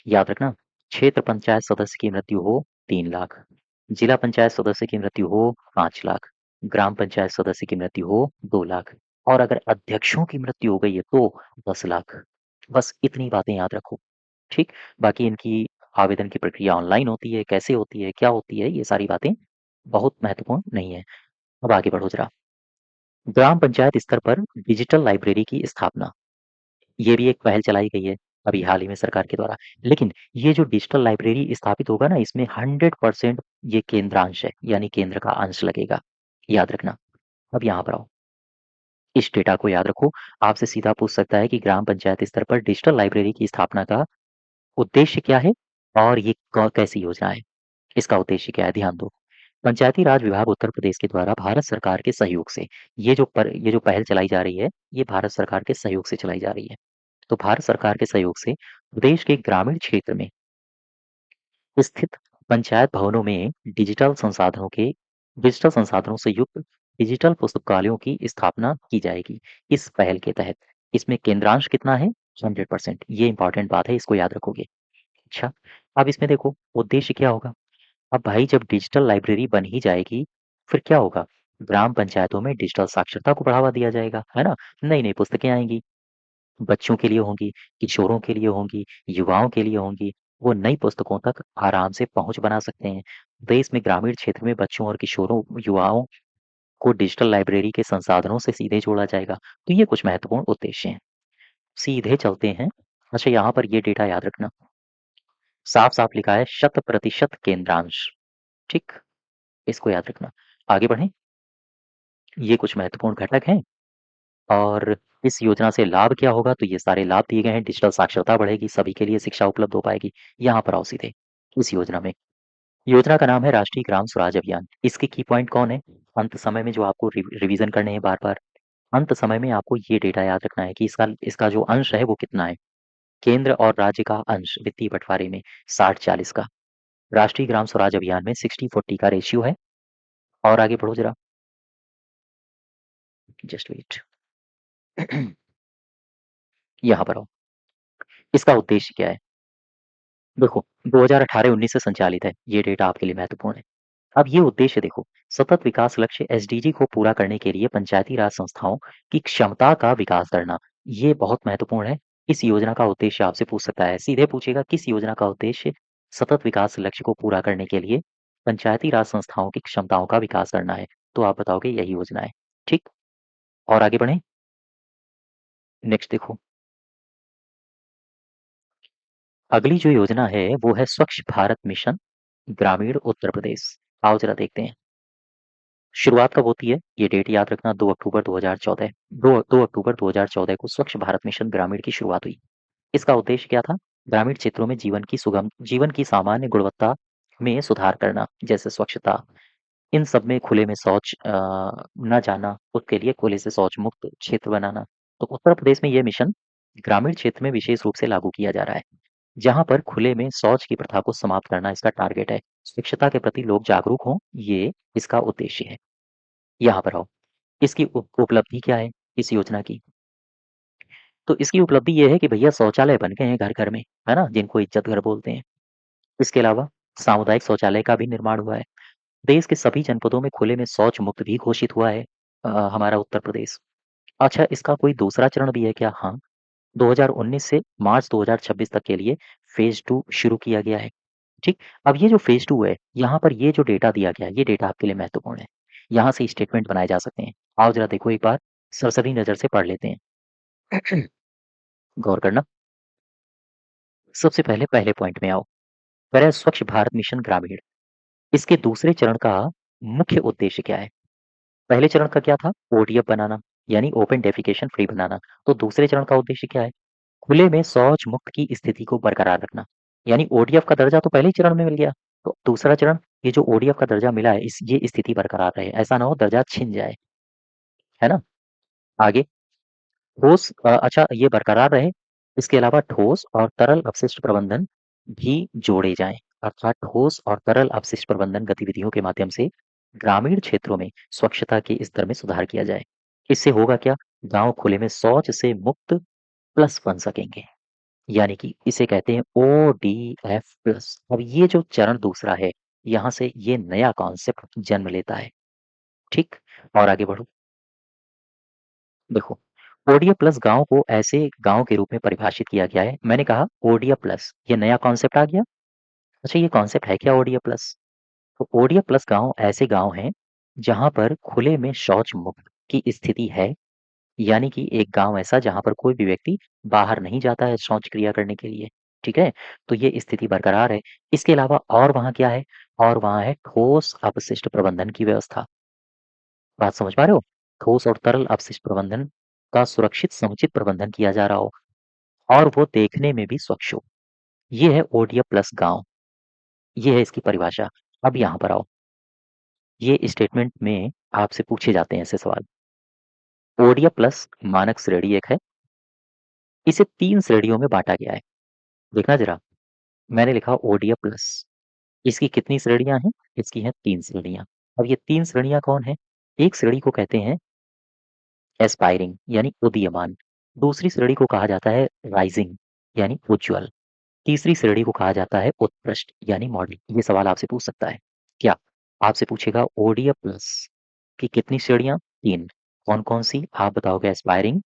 याद रखना, क्षेत्र पंचायत सदस्य की मृत्यु हो 3 लाख, जिला पंचायत सदस्य की मृत्यु हो 5 लाख, ग्राम पंचायत सदस्य की मृत्यु हो 2 लाख और अगर अध्यक्षों की मृत्यु हो गई है तो 10 लाख। बस इतनी बातें याद रखो, ठीक? बाकी इनकी आवेदन की प्रक्रिया ऑनलाइन होती है, कैसे होती है, क्या होती है, ये सारी बातें बहुत महत्वपूर्ण नहीं है। अब आगे बढ़ो जरा। ग्राम पंचायत स्तर पर डिजिटल लाइब्रेरी की स्थापना, ये भी एक पहल चलाई गई है अभी हाल ही में सरकार के द्वारा। लेकिन ये जो डिजिटल लाइब्रेरी स्थापित होगा ना, इसमें 100% ये केंद्रांश है, यानी केंद्र का अंश लगेगा। याद रखना। अब यहाँ पर आओ, इस डेटा को याद रखो। आपसे सीधा पूछ सकता है कि ग्राम पंचायत स्तर पर डिजिटल लाइब्रेरी की स्थापना का उद्देश्य क्या है और ये कैसी योजना है? इसका उद्देश्य क्या है? ध्यान दो। पंचायती राज विभाग उत्तर प्रदेश के द्वारा भारत सरकार के सहयोग से ये जो पहल चलाई जा रही है, ये भारत सरकार के सहयोग से चलाई जा रही है। तो भारत सरकार के सहयोग से प्रदेश के ग्रामीण क्षेत्र में स्थित पंचायत भवनों में डिजिटल संसाधनों से युक्त डिजिटल पुस्तकालयों की स्थापना की जाएगी। इस पहल के तहत इसमें केंद्रांश कितना है? 100%। ये इंपॉर्टेंट बात है, इसको याद रखोगे। अच्छा, अब इसमें देखो उद्देश्य क्या होगा। अब भाई जब डिजिटल लाइब्रेरी बन ही जाएगी, फिर क्या होगा? ग्राम पंचायतों में डिजिटल साक्षरता को बढ़ावा दिया जाएगा, है ना? नई नई पुस्तकें आएंगी, बच्चों के लिए होंगी, किशोरों के लिए होंगी, युवाओं के लिए होंगी। वो नई पुस्तकों तक आराम से पहुंच बना सकते हैं। देश में ग्रामीण क्षेत्र में बच्चों और किशोरों युवाओं को डिजिटल लाइब्रेरी के संसाधनों से सीधे जोड़ा जाएगा। तो ये कुछ महत्वपूर्ण उद्देश्य हैं। सीधे चलते हैं। अच्छा, यहाँ पर ये डेटा याद रखना, साफ साफ लिखा है 100% केंद्रांश। ठीक, इसको याद रखना। आगे बढ़ें। ये कुछ महत्वपूर्ण घटक हैं और इस योजना से लाभ क्या होगा? तो ये सारे लाभ दिए गए हैं। डिजिटल साक्षरता बढ़ेगी, सभी के लिए शिक्षा उपलब्ध हो पाएगी। यहाँ पर आओ सीधे इस योजना में। योजना का नाम है राष्ट्रीय ग्राम स्वराज अभियान। इसके की पॉइंट कौन है? अंत समय में जो आपको रिवीजन करने हैं बार बार, अंत समय में आपको ये डेटा याद रखना है कि इसका इसका जो अंश है वो कितना है। केंद्र और राज्य का अंश वित्तीय बंटवारे में 60-40 का। राष्ट्रीय ग्राम स्वराज अभियान में 60-40 का रेशियो है। और आगे बढ़ो जरा, जस्ट वेट। यहाँ पर आओ, इसका उद्देश्य क्या है? देखो, 2018-19 से संचालित है। ये डेटा आपके लिए महत्वपूर्ण है। अब ये उद्देश्य देखो, सतत विकास लक्ष्य एसडीजी को पूरा करने के लिए पंचायती राज संस्थाओं की क्षमता का विकास करना, ये बहुत महत्वपूर्ण है। इस योजना का उद्देश्य आपसे पूछ सकता है, सीधे पूछेगा किस योजना का उद्देश्य सतत विकास लक्ष्य को पूरा करने के लिए पंचायती राज संस्थाओं की क्षमताओं का विकास करना है? तो आप बताओगे यही योजना है। ठीक, और आगे बढ़े। नेक्स्ट देखो, अगली जो योजना है वो है स्वच्छ भारत मिशन ग्रामीण उत्तर प्रदेश। आओ जरा देखते हैं शुरुआत कब होती है। ये डेट याद रखना, 2 अक्टूबर 2014। 2 अक्टूबर 2014 को स्वच्छ भारत मिशन ग्रामीण की शुरुआत हुई। इसका उद्देश्य क्या था? ग्रामीण क्षेत्रों में जीवन की सामान्य गुणवत्ता में सुधार करना, जैसे स्वच्छता, इन सब में खुले में शौच न जाना, उसके लिए खुले से शौच मुक्त क्षेत्र बनाना। तो उत्तर प्रदेश में ये मिशन ग्रामीण क्षेत्र में विशेष रूप से लागू किया जा रहा है, जहाँ पर खुले में शौच की प्रथा को समाप्त करना इसका टारगेट है। स्वच्छता के प्रति लोग जागरूक हों, ये इसका उद्देश्य है। यहाँ पर आओ, इसकी उपलब्धि क्या है इस योजना की? तो इसकी उपलब्धि ये है कि भैया शौचालय बन गए हैं घर-घर में, है ना? जिनको इज्जत घर बोलते हैं। इसके अलावा सामुदायिक शौचालय का भी निर्माण हुआ है। देश के सभी जनपदों में खुले में शौच मुक्त भी घोषित हुआ है हमारा उत्तर प्रदेश। अच्छा, इसका कोई दूसरा चरण भी है क्या? हाँ, 2019 से मार्च 2026 तक के लिए फेज़ 2 शुरू किया गया है। ठीक? अब ये जो फेज़ 2 है, यहाँ पर ये जो डेटा दिया गया है, ये डेटा आपके लिए महत्वपूर्ण है। यहाँ से स्टेटमेंट बनाए जा सकते हैं। आओ ज़रा देखो एक बार, सरसरी नज़र से पढ़ लेते हैं। गौर करना। सबसे पहले पहले पॉइंट में आओ। कह रहा है स्वच्छ भारत मिशन ग्रामीण। इसके दूसरे चरण का मुख्य उद्देश्य क्या है? पहले चरण का क्या था? ओडीएफ बनाना, यानी ओपन डेफिकेशन फ्री बनाना। तो दूसरे चरण का उद्देश्य क्या है? खुले में शौच मुक्त की स्थिति को बरकरार रखना। यानी ओडीएफ का दर्जा तो पहले ही चरण में मिल गया। तो दूसरा चरण, ये जो ओडीएफ का दर्जा मिला है, इस ये स्थिति बरकरार रहे, ऐसा ना हो दर्जा छिन जाए, है ना? आगे अच्छा ये बरकरार रहे। इसके अलावा ठोस और तरल अपशिष्ट प्रबंधन भी जोड़े जाएं, अर्थात ठोस और तरल अपशिष्ट प्रबंधन गतिविधियों के माध्यम से ग्रामीण क्षेत्रों में स्वच्छता के स्तर में सुधार किया जाए। इससे होगा क्या? गाँव खुले में शौच से मुक्त प्लस बन सकेंगे। यानी कि इसे कहते हैं ओडीएफ प्लस। अब ये जो चरण दूसरा है, यहाँ से ये नया कॉन्सेप्ट जन्म लेता है। ठीक? और आगे बढ़ो। देखो, ओडीएफ प्लस गाँव को ऐसे गाँव के रूप में परिभाषित किया गया है। मैंने कहा ओडीएफ प्लस, ये नया कॉन्सेप्ट आ गया। अच्छा, ये कॉन्सेप्ट है क्या ओडीएफ प्लस? तो ओडीएफ प्लस गाँव ऐसे गाँव हैं, जहाँ पर खुले में शौच मुक्त की स्थिति है। यानी कि एक गाँव ऐसा जहाँ पर कोई भी व्यक्ति बाहर नहीं जाता है शौच क्रिया करने के लिए, ठीक है? तो ये स्थिति बरकरार है। इसके अलावा और वहाँ क्या है? और वहाँ है ठोस अपशिष्ट प्रबंधन की व्यवस्था। बात समझ पा रहे हो? ठोस और तरल अपशिष्ट प्रबंधन का सुरक्षित समुचित प्रबंधन किया जा रहा हो और वो देखने में भी स्वच्छ हो। ये है ओडीएफ प्लस गाँव, ये है इसकी परिभाषा। अब यहाँ पर आओ, ये स्टेटमेंट में आपसे पूछे जाते हैं ऐसे सवाल। ओडीएफ प्लस मानक श्रेणी एक है, इसे 3 श्रेणियों में बाँटा गया है। देखना ज़रा, मैंने लिखा ओडीएफ प्लस। इसकी कितनी श्रेणियाँ हैं? इसकी हैं 3 श्रेणियाँ। अब ये 3 श्रेणियाँ कौन हैं? एक श्रेणी को कहते हैं एस्पायरिंग यानी उदीयमान, दूसरी श्रेणी को कहा जाता है राइजिंग यानी उज्ज्वल, तीसरी श्रेणी को कहा जाता है उत्कृष्ट यानी मॉडल। ये सवाल आपसे पूछ सकता है। क्या? आपसे पूछेगा ओडीएफ प्लस की कितनी श्रेणियाँ? 3। कौन-कौन सी? आप बताओगे एस्पायरिंग,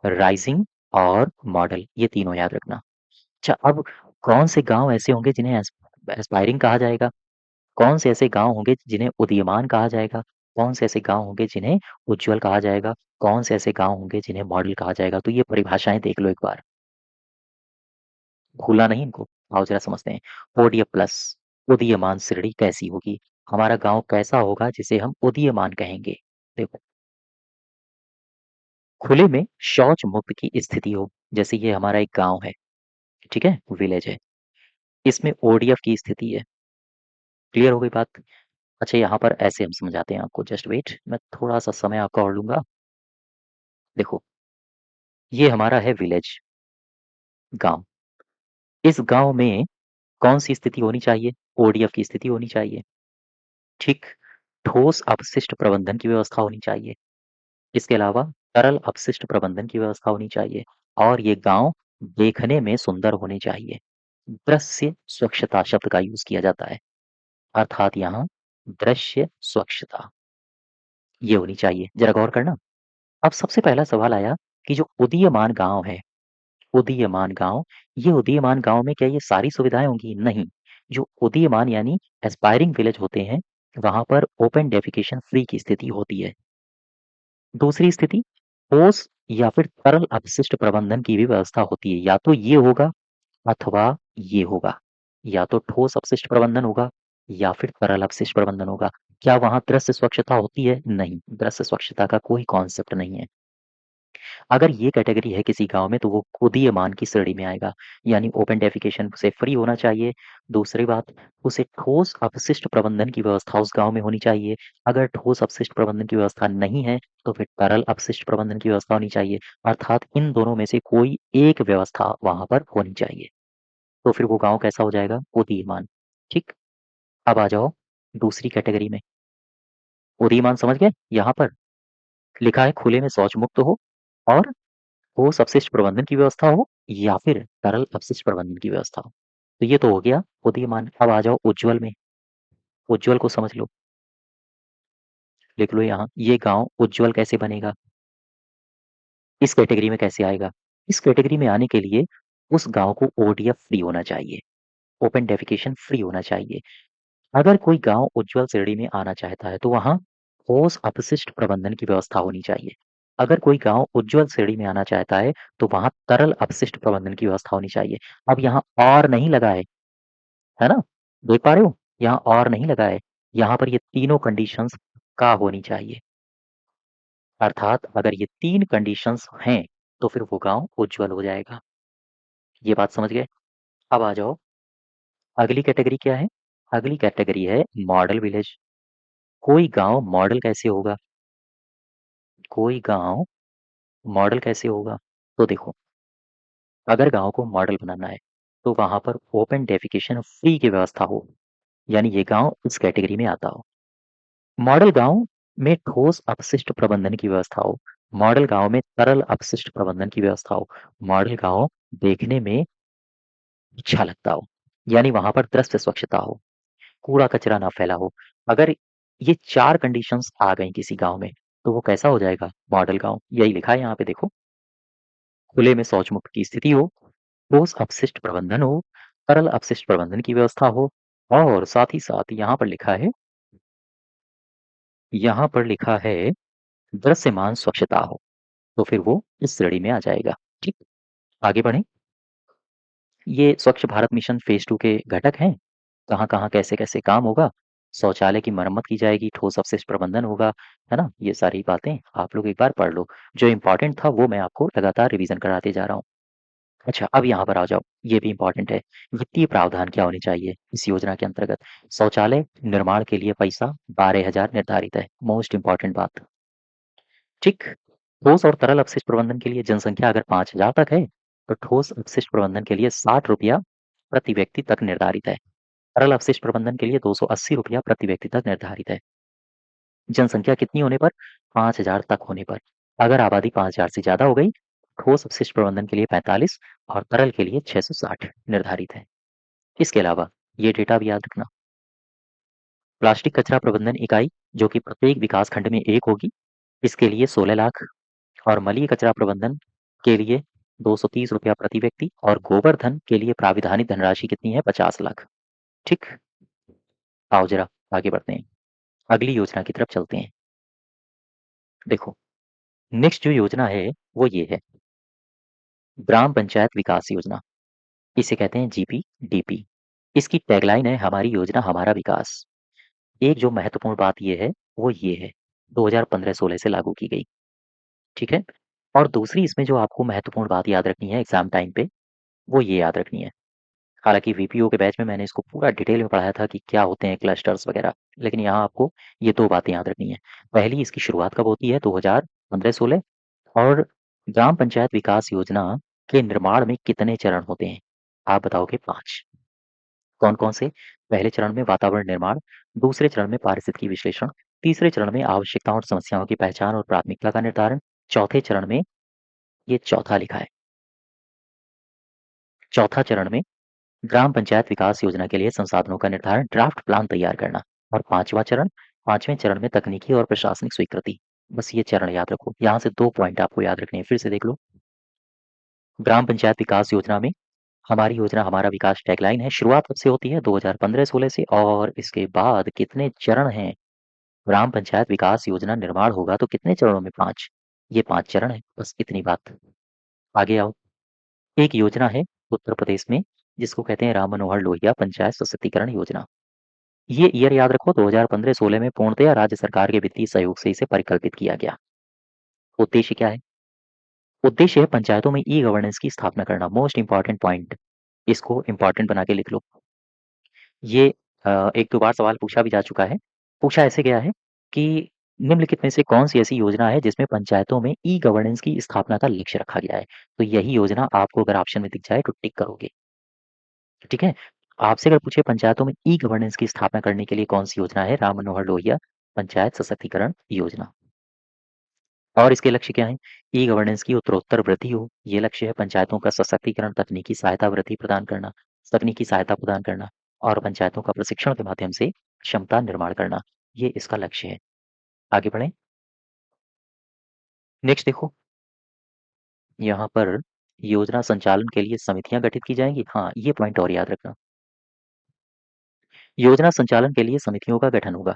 राइजिंग और मॉडल, ये तीनों याद रखना। अच्छा, अब कौन से गाँव ऐसे होंगे जिन्हें एस्पायरिंग कहा जाएगा? कौन से ऐसे गाँव होंगे जिन्हें उदीयमान कहा जाएगा? कौन से ऐसे गाँव होंगे जिन्हें उज्ज्वल कहा जाएगा? कौन से ऐसे गाँव होंगे जिन्हें मॉडल कहा जाएगा? तो ये परिभाषाएँ देख लो एक बार, भूलना नहीं इनको। आओ ज़रा समझते हैं। ओडीएफ प्लस उदीयमान श्रेणी कैसी होगी? हमारा गाँव कैसा होगा जिसे हम उदीयमान कहेंगे? देखो, खुले में शौच मुक्त की स्थिति हो, जैसे ये हमारा एक गाँव है, ठीक है? विलेज है। इसमें ओडीएफ की स्थिति है। क्लियर हो गई बात? अच्छा, यहाँ पर ऐसे हम समझाते हैं आपको, जस्ट वेट, मैं थोड़ा-सा समय आपका और लूँगा। देखो, ये हमारा है विलेज, गाँव। इस गाँव में कौन-सी स्थिति होनी चाहिए? ओडीएफ की स्थिति होनी चाहिए, ठीक? ठोस अपशिष्ट प्रबंधन की व्यवस्था होनी चाहिए। इसके अलावा तरल अपशिष्ट प्रबंधन की व्यवस्था होनी चाहिए और ये गाँव देखने में सुंदर होने चाहिए। दृश्य स्वच्छता शब्द का यूज़ किया जाता है, अर्थात यहाँ दृश्य स्वच्छता, ये होनी चाहिए। ज़रा गौर करना। अब सबसे पहला सवाल आया कि जो उदीयमान गाँव है, उदीयमान गाँव, ये उदीयमान गाँव में क्या ये सारी सुविधाएँ होंगी? नहीं। जो उदीयमान यानी एस्पायरिंग विलेज होते हैं, वहाँ पर ओपन डेफिकेशन फ्री की स्थिति होती है। दूसरी स्थिति, ठोस या फिर तरल अपशिष्ट प्रबंधन की भी व्यवस्था होती है। या तो ये होगा अथवा ये होगा। या तो ठोस अपशिष्ट प्रबंधन होगा या फिर तरल अपशिष्ट प्रबंधन होगा। क्या वहाँ दृश्य स्वच्छता होती है? नहीं, दृश्य स्वच्छता का कोई कॉन्सेप्ट नहीं है। अगर ये कैटेगरी है किसी गाँव में तो वो उदीयमान की श्रेणी में आएगा, यानी ओपन डेफिकेशन से फ्री होना चाहिए। दूसरी बात, उसे ठोस अपशिष्ट प्रबंधन की व्यवस्था उस गाँव में होनी चाहिए। अगर ठोस अपशिष्ट प्रबंधन की व्यवस्था नहीं है, तो फिर तरल अपशिष्ट प्रबंधन की व्यवस्था होनी चाहिए। अर्थात इन दोनों में से कोई एक व्यवस्था वहाँ पर होनी चाहिए। तो फिर वो गाँव कैसा हो जाएगा? उदीयमान। ठीक? अब आ जाओ दूसरी कैटेगरी में। उदीयमान समझ गए? यहाँ पर लिखा है खुले में शौच मुक्त हो और ठोस अपशिष्ट प्रबंधन की व्यवस्था हो या फिर तरल अपशिष्ट प्रबंधन की व्यवस्था हो। तो ये तो हो गया उदीयमान। अब आ जाओ उज्ज्वल में। उज्ज्वल को समझ लो, लिख लो यहाँ, ये गाँव उज्ज्वल कैसे बनेगा? इस कैटेगरी में कैसे आएगा? इस कैटेगरी में आने के लिए उस गाँव को ओडीएफ फ्री होना चाहिए, ओपन डेफिकेशन फ्री होना चाहिए। अगर कोई गाँव उज्ज्वल श्रेणी में आना चाहता है, तो वहाँ ठोस अपशिष्ट प्रबंधन की व्यवस्था होनी चाहिए। अगर कोई गाँव उज्ज्वल श्रेणी में आना चाहता है, तो वहाँ तरल अपशिष्ट प्रबंधन की व्यवस्था होनी चाहिए। अब यहाँ और नहीं लगा है ना? देख पा रहे हो? यहाँ और नहीं लगा है। यहाँ पर ये तीनों कंडीशंस का होनी चाहिए। अर्थात अगर ये 3 कंडीशंस हैं, तो फिर वो गाँव उज्ज्वल हो जाएगा। ये बात समझ गए? अब आ जाओ, अगली कैटेगरी क्या है? अगली कैटेगरी है मॉडल विलेज। कोई गाँव मॉडल कैसे होगा? कोई गाँव मॉडल कैसे होगा? तो देखो, अगर गाँव को मॉडल बनाना है, तो वहाँ पर ओपन डेफिकेशन फ्री की व्यवस्था हो, यानी ये गाँव इस कैटेगरी में आता हो। मॉडल गाँव में ठोस अपशिष्ट प्रबंधन की व्यवस्था हो, मॉडल गाँव में तरल अपशिष्ट प्रबंधन की व्यवस्था हो, मॉडल गाँव देखने में अच्छा लगता हो, यानी वहाँ पर दृश्य स्वच्छता हो, कूड़ा-कचरा ना फैला हो। अगर ये 4 कंडीशंस आ गई किसी गाँव में, तो वो कैसा हो जाएगा? मॉडल गाँव। यही लिखा है यहाँ पे देखो, खुले में शौच मुक्त की स्थिति हो, ठोस अपशिष्ट प्रबंधन हो, तरल अपशिष्ट प्रबंधन की व्यवस्था हो और साथ ही साथ यहाँ पर लिखा है दृश्यमान स्वच्छता हो, तो फिर वो इस श्रेणी में आ जाएगा। ठीक, आगे बढ़ें। ये स्वच्छ भारत मिशन फेज़ 2 के घटक हैं। कहाँ-कहाँ, कैसे-कैसे काम होगा, शौचालय की मरम्मत की जाएगी, ठोस अपशिष्ट प्रबंधन होगा, है ना? ये सारी बातें आप लोग एक बार पढ़ लो। जो इम्पोर्टेंट था वो मैं आपको लगातार रिवीज़न कराते जा रहा हूँ। अच्छा, अब यहाँ पर आ जाओ, ये भी इम्पोर्टेंट है। वित्तीय प्रावधान क्या होने चाहिए इस योजना के अंतर्गत? शौचालय निर्माण के लिए पैसा 12,000 निर्धारित है, मोस्ट इम्पोर्टेंट बात। ठीक, ठोस और तरल अपशिष्ट प्रबंधन के लिए जनसंख्या अगर 5,000 तक है, तो ठोस अपशिष्ट प्रबंधन के लिए ₹60 प्रति व्यक्ति तक निर्धारित है। तरल अपशिष्ट प्रबंधन के लिए ₹280 प्रति व्यक्ति तक निर्धारित है। जनसंख्या कितनी होने पर? 5,000 तक होने पर। अगर आबादी 5,000 से ज़्यादा हो गई, ठोस अपशिष्ट प्रबंधन के लिए 45 और तरल के लिए 660 निर्धारित है। इसके अलावा ये डेटा भी याद रखना, प्लास्टिक कचरा प्रबंधन इकाई जो कि प्रत्येक विकास खंड में एक होगी, इसके लिए 16 लाख और मलीय कचरा प्रबंधन के लिए ₹230 प्रति व्यक्ति और गोबर धन के लिए प्राविधानिक धनराशि कितनी है? 50 लाख। ठीक, आओ जरा आगे बढ़ते हैं। अगली योजना की तरफ चलते हैं। देखो, नेक्स्ट जो योजना है वो ये है, ग्राम पंचायत विकास योजना। इसे कहते हैं जीपीडीपी। इसकी टैगलाइन है हमारी योजना हमारा विकास। एक जो महत्वपूर्ण बात ये है वो ये है, 2015-16 से लागू की गई। ठीक है, और दूसरी इसमें जो आपको महत्वपूर्ण बात याद रखनी है एग्जाम टाइम पे, वो ये याद रखनी है। हालाँकि वीपीओ के बैच में मैंने इसको पूरा डिटेल में पढ़ाया था कि क्या होते हैं क्लस्टर्स वगैरह, लेकिन यहाँ आपको ये 2 बातें याद रखनी है। पहली, इसकी शुरुआत कब होती है? 2015-16 और ग्राम पंचायत विकास योजना के निर्माण में कितने चरण होते हैं? आप बताओगे 5। कौन-कौन से? पहले चरण में वातावरण निर्माण, दूसरे चरण में पारिस्थितिकी विश्लेषण, तीसरे चरण में आवश्यकताओं और समस्याओं की पहचान और प्राथमिकता का निर्धारण, चौथे चरण में, ये चौथा लिखा है, चौथा चरण में ग्राम पंचायत विकास योजना के लिए संसाधनों का निर्धारण, ड्राफ्ट प्लान तैयार करना और पांचवें चरण में तकनीकी और प्रशासनिक स्वीकृति। बस ये चरण याद रखो। यहाँ से 2 पॉइंट आपको याद रखने हैं, फिर से देख लो। ग्राम पंचायत विकास योजना में हमारी योजना हमारा विकास टैगलाइन है। शुरुआत कब से होती है? 2015-16 से और इसके बाद कितने चरण हैं? ग्राम पंचायत विकास योजना निर्माण होगा तो कितने चरणों में? 5। ये 5 चरण हैं। बस इतनी बात। आगे आओ। एक योजना है उत्तर प्रदेश में जिसको कहते हैं राम मनोहर लोहिया पंचायत सशक्तिकरण योजना। ये ईयर याद रखो, 2015-16 में पूर्णतया राज्य सरकार के वित्तीय सहयोग से इसे परिकल्पित किया गया। उद्देश्य क्या है? उद्देश्य है पंचायतों में ई गवर्नेंस की स्थापना करना। मोस्ट इंपॉर्टेंट पॉइंट, इसको इंपॉर्टेंट बना के लिख लो। ये 1-2 बार सवाल पूछा भी जा चुका है। पूछा ऐसे गया है कि निम्नलिखित में से कौन-सी ऐसी योजना है जिसमें पंचायतों में ई गवर्नेंस की स्थापना का लक्ष्य रखा गया है? तो यही योजना आपको अगर ऑप्शन में दिख जाए तो टिक करोगे। ठीक है? आपसे अगर पूछे पंचायतों में ई गवर्नेंस की स्थापना करने के लिए कौन-सी योजना है? राम मनोहर लोहिया पंचायत सशक्तिकरण योजना। और इसके लक्ष्य क्या हैं? ई गवर्नेंस की उत्तरोत्तर वृद्धि हो, ये लक्ष्य है। पंचायतों का सशक्तिकरण, तकनीकी सहायता प्रदान करना और पंचायतों का प्रशिक्षण के माध्यम से क्षमता निर्माण करना, ये इसका लक्ष्य है। आगे बढ़ें। नेक्स्ट देखो, यहाँ पर योजना संचालन के लिए समितियाँ गठित की जाएँगी। हाँ, ये पॉइंट और याद रखना। योजना संचालन के लिए समितियों का गठन होगा।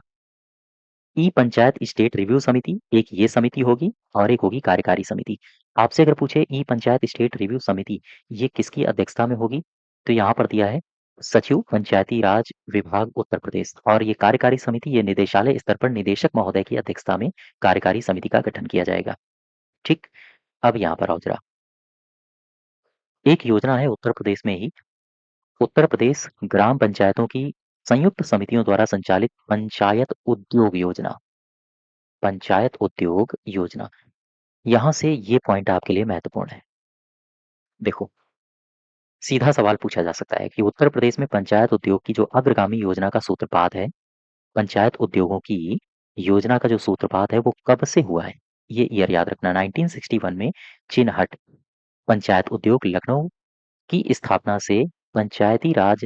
ई पंचायत स्टेट रिव्यू समिति, एक ये समिति होगी और एक होगी कार्यकारी समिति। आपसे अगर पूछे ई पंचायत स्टेट रिव्यू समिति ये किसकी अध्यक्षता में होगी? तो यहाँ पर दिया है सचिव पंचायती राज विभाग उत्तर प्रदेश और ये कार्यकारी समिति ये निदेशालय स्तर पर निदेशक महोदय की अध्यक्षता में कार्यकारी समिति का गठन किया जाएगा। ठीक, अब यहाँ पर आओ जरा। एक योजना है उत्तर प्रदेश में ही, उत्तर प्रदेश ग्राम पंचायतों की संयुक्त समितियों द्वारा संचालित पंचायत उद्योग योजना। पंचायत उद्योग योजना, यहाँ से ये पॉइंट आपके लिए महत्वपूर्ण है। देखो, सीधा सवाल पूछा जा सकता है कि उत्तर प्रदेश में पंचायत उद्योग की जो अग्रगामी योजना का सूत्रपात है, पंचायत उद्योगों की योजना का जो सूत्रपात है वो कब से हुआ है? ये ईयर याद रखना। 1961 में चिनहट पंचायत उद्योग लखनऊ की स्थापना से पंचायती राज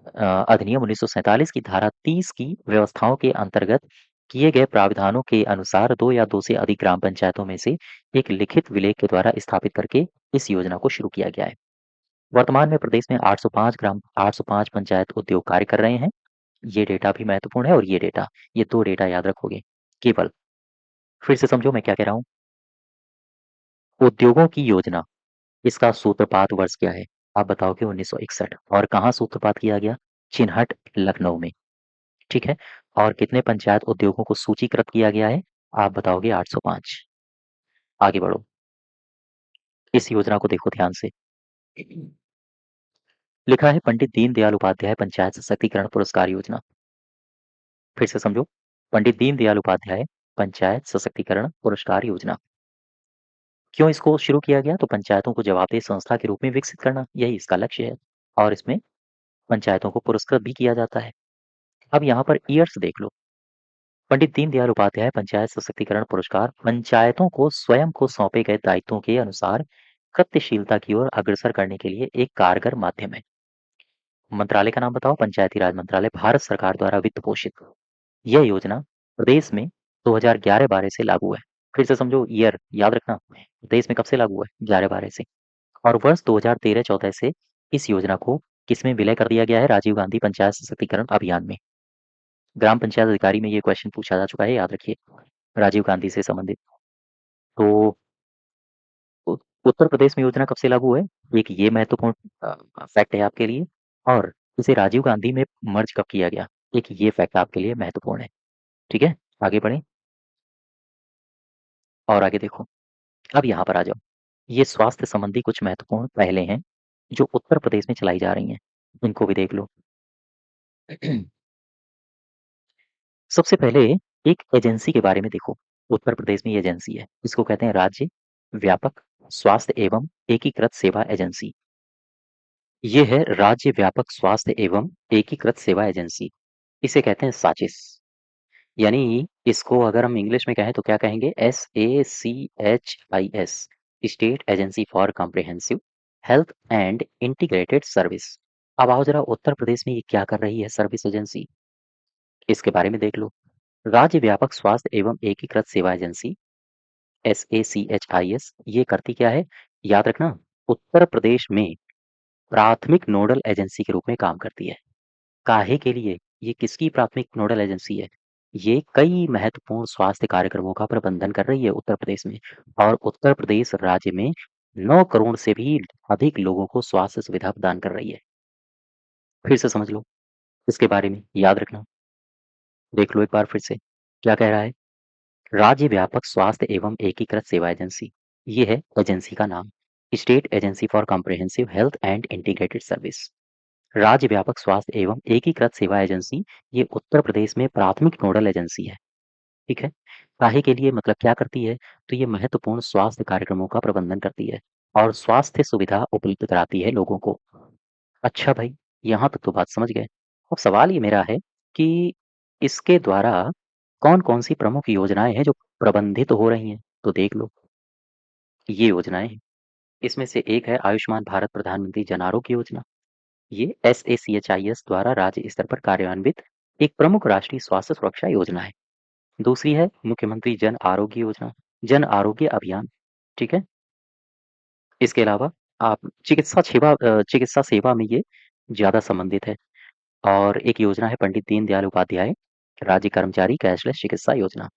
अधिनियम 1947 की धारा 30 की व्यवस्थाओं के अंतर्गत किए गए प्रावधानों के अनुसार 2 या 2 से अधिक ग्राम पंचायतों में से एक लिखित विलेख के द्वारा स्थापित करके इस योजना को शुरू किया गया है। वर्तमान में प्रदेश में 805 पंचायत उद्योग कार्य कर रहे हैं। ये डेटा भी महत्वपूर्ण है और ये 2 डेटा याद रखोगे केवल। फिर से समझो मैं क्या कह रहा हूँ। उद्योगों की योजना, इसका सूत्रपात वर्ष क्या है? आप बताओगे 1961। और कहाँ सूत्रपात किया गया? चिनहट, लखनऊ में। ठीक है। और कितने पंचायत उद्योगों को सूचीकृत किया गया है? आप बताओगे 805। आगे बढ़ो। इस योजना को देखो ध्यान से। लिखा है पंडित दीनदयाल उपाध्याय पंचायत सशक्तिकरण पुरस्कार योजना। फिर से समझो। पंडित दीनदयाल उपाध्याय पंचायत सशक्तिकरण पुरस्कार योजना। क्यों इसको शुरू किया गया? तो पंचायतों को जवाबदेह संस्था के रूप में विकसित करना, यही इसका लक्ष्य है। और इसमें पंचायतों को पुरस्कृत भी किया जाता है। अब यहाँ पर ईयर्स देख लो। पंडित दीनदयाल उपाध्याय पंचायत सशक्तिकरण पुरस्कार पंचायतों को स्वयं को सौंपे गए दायित्वों के अनुसार कृत्यशीलता की ओर अग्रसर करने के लिए एक कारगर माध्यम है। मंत्रालय का नाम बताओ? पंचायती राज मंत्रालय, भारत सरकार द्वारा वित्त पोषित। यह योजना प्रदेश में 2011-12 से लागू है। फिर से समझो, ईयर याद रखना। प्रदेश में कब से लागू हुआ है? 11-12 से। और वर्ष 2013-14 से इस योजना को किसमें विलय कर दिया गया है? राजीव गांधी पंचायत सशक्तिकरण अभियान में। ग्राम पंचायत अधिकारी में ये क्वेश्चन पूछा जा चुका है, याद रखिए, राजीव गांधी से संबंधित। तो उत्तर प्रदेश में योजना कब से लागू है? एक ये महत्वपूर्ण फैक्ट है आपके लिए। और इसे राजीव गांधी में मर्ज कब किया गया? एक ये फैक्ट आपके लिए महत्वपूर्ण है। ठीक है, आगे बढ़ें। और आगे देखो। अब यहाँ पर आ जाओ। ये स्वास्थ्य संबंधी कुछ महत्वपूर्ण पहलें हैं जो उत्तर प्रदेश में चलाई जा रही हैं, इनको भी देख लो। सबसे पहले एक एजेंसी के बारे में देखो। उत्तर प्रदेश में ये एजेंसी है, इसको कहते हैं राज्य व्यापक स्वास्थ्य एवं एकीकृत सेवा एजेंसी। ये है राज्य व्यापक स्वास्थ्य एवं एकीकृत सेवा एजेंसी। इसे कहते हैं साचिस। यानी इसको अगर हम इंग्लिश में कहें तो क्या कहेंगे? SACHIS, state agency for comprehensive health and integrated service. अब आओ जरा, उत्तर प्रदेश में ये क्या कर रही है सर्विस एजेंसी, इसके बारे में देख लो। राज्य व्यापक स्वास्थ्य एवं एकीकृत सेवा एजेंसी SACHIS ये करती क्या है? याद रखना, उत्तर प्रदेश में प्राथमिक नोडल एजेंसी के रूप में काम करती है। काहे के लिए? ये किसकी प्राथमिक नोडल एजेंसी है? ये कई महत्वपूर्ण स्वास्थ्य कार्यक्रमों का प्रबंधन कर रही है उत्तर प्रदेश में। और उत्तर प्रदेश राज्य में 9 करोड़ से भी अधिक लोगों को स्वास्थ्य सुविधा प्रदान कर रही है। फिर से समझ लो इसके बारे में, याद रखना। देख लो एक बार फिर से, क्या कह रहा है? राज्य व्यापक स्वास्थ्य एवं एकीकृत सेवा एजेंसी, ये है एजेंसी का नाम। State agency for comprehensive health and integrated service. राज्य व्यापक स्वास्थ्य एवं एकीकृत सेवा एजेंसी ये उत्तर प्रदेश में प्राथमिक नोडल एजेंसी है। ठीक है। काहे के लिए, मतलब क्या करती है? तो ये महत्वपूर्ण स्वास्थ्य कार्यक्रमों का प्रबंधन करती है और स्वास्थ्य सुविधा उपलब्ध कराती है लोगों को। अच्छा भाई, यहाँ तक तो बात समझ गए। अब सवाल ये मेरा है कि इसके द्वारा कौन कौन सी प्रमुख योजनाएं हैं जो प्रबंधित हो रही हैं? तो देख लो, ये योजनाएं हैं। इसमें से एक है आयुष्मान भारत प्रधानमंत्री जन आरोग्य योजना। ये SACHIS द्वारा राज्य स्तर पर कार्यान्वित एक प्रमुख राष्ट्रीय स्वास्थ्य सुरक्षा योजना है। दूसरी है मुख्यमंत्री जन आरोग्य योजना, जन आरोग्य अभियान। ठीक है। इसके अलावा आप चिकित्सा सेवा में ये ज्यादा संबंधित है। और एक योजना है पंडित दीनदयाल उपाध्याय राज्य कर्मचारी कैशलेस चिकित्सा योजना।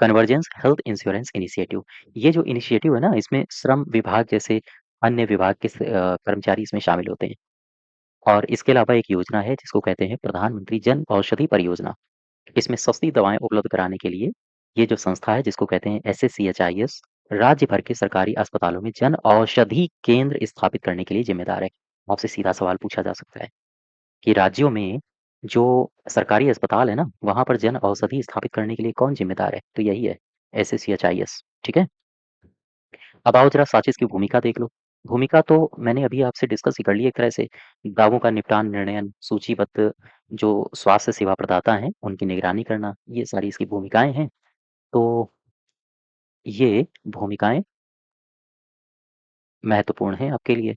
कन्वर्जेंस हेल्थ इंश्योरेंस इनिशिएटिव, ये जो इनिशिएटिव है ना, इसमें श्रम विभाग जैसे अन्य विभाग के कर्मचारी इसमें शामिल होते हैं। और इसके अलावा एक योजना है जिसको कहते हैं प्रधानमंत्री जन औषधि परियोजना। इसमें सस्ती दवाएं उपलब्ध कराने के लिए ये जो संस्था है जिसको कहते हैं SACHIS राज्य भर के सरकारी अस्पतालों में जन औषधि केंद्र स्थापित करने के लिए जिम्मेदार है। आपसे सीधा सवाल पूछा जा सकता है कि राज्यों में जो सरकारी अस्पताल है ना, वहां पर जन औषधि स्थापित करने के लिए कौन जिम्मेदार है? तो यही है, SACHIS। ठीक है। अब आओ जरा साजिश की भूमिका देख लो। भूमिका तो मैंने अभी आपसे डिस्कस ही कर ली एक तरह से। दावों का निपटान, निर्णयन, सूचीबद्ध जो स्वास्थ्य सेवा प्रदाता हैं, उनकी निगरानी करना, ये सारी इसकी भूमिकाएँ हैं। तो ये भूमिकाएँ महत्वपूर्ण हैं आपके लिए।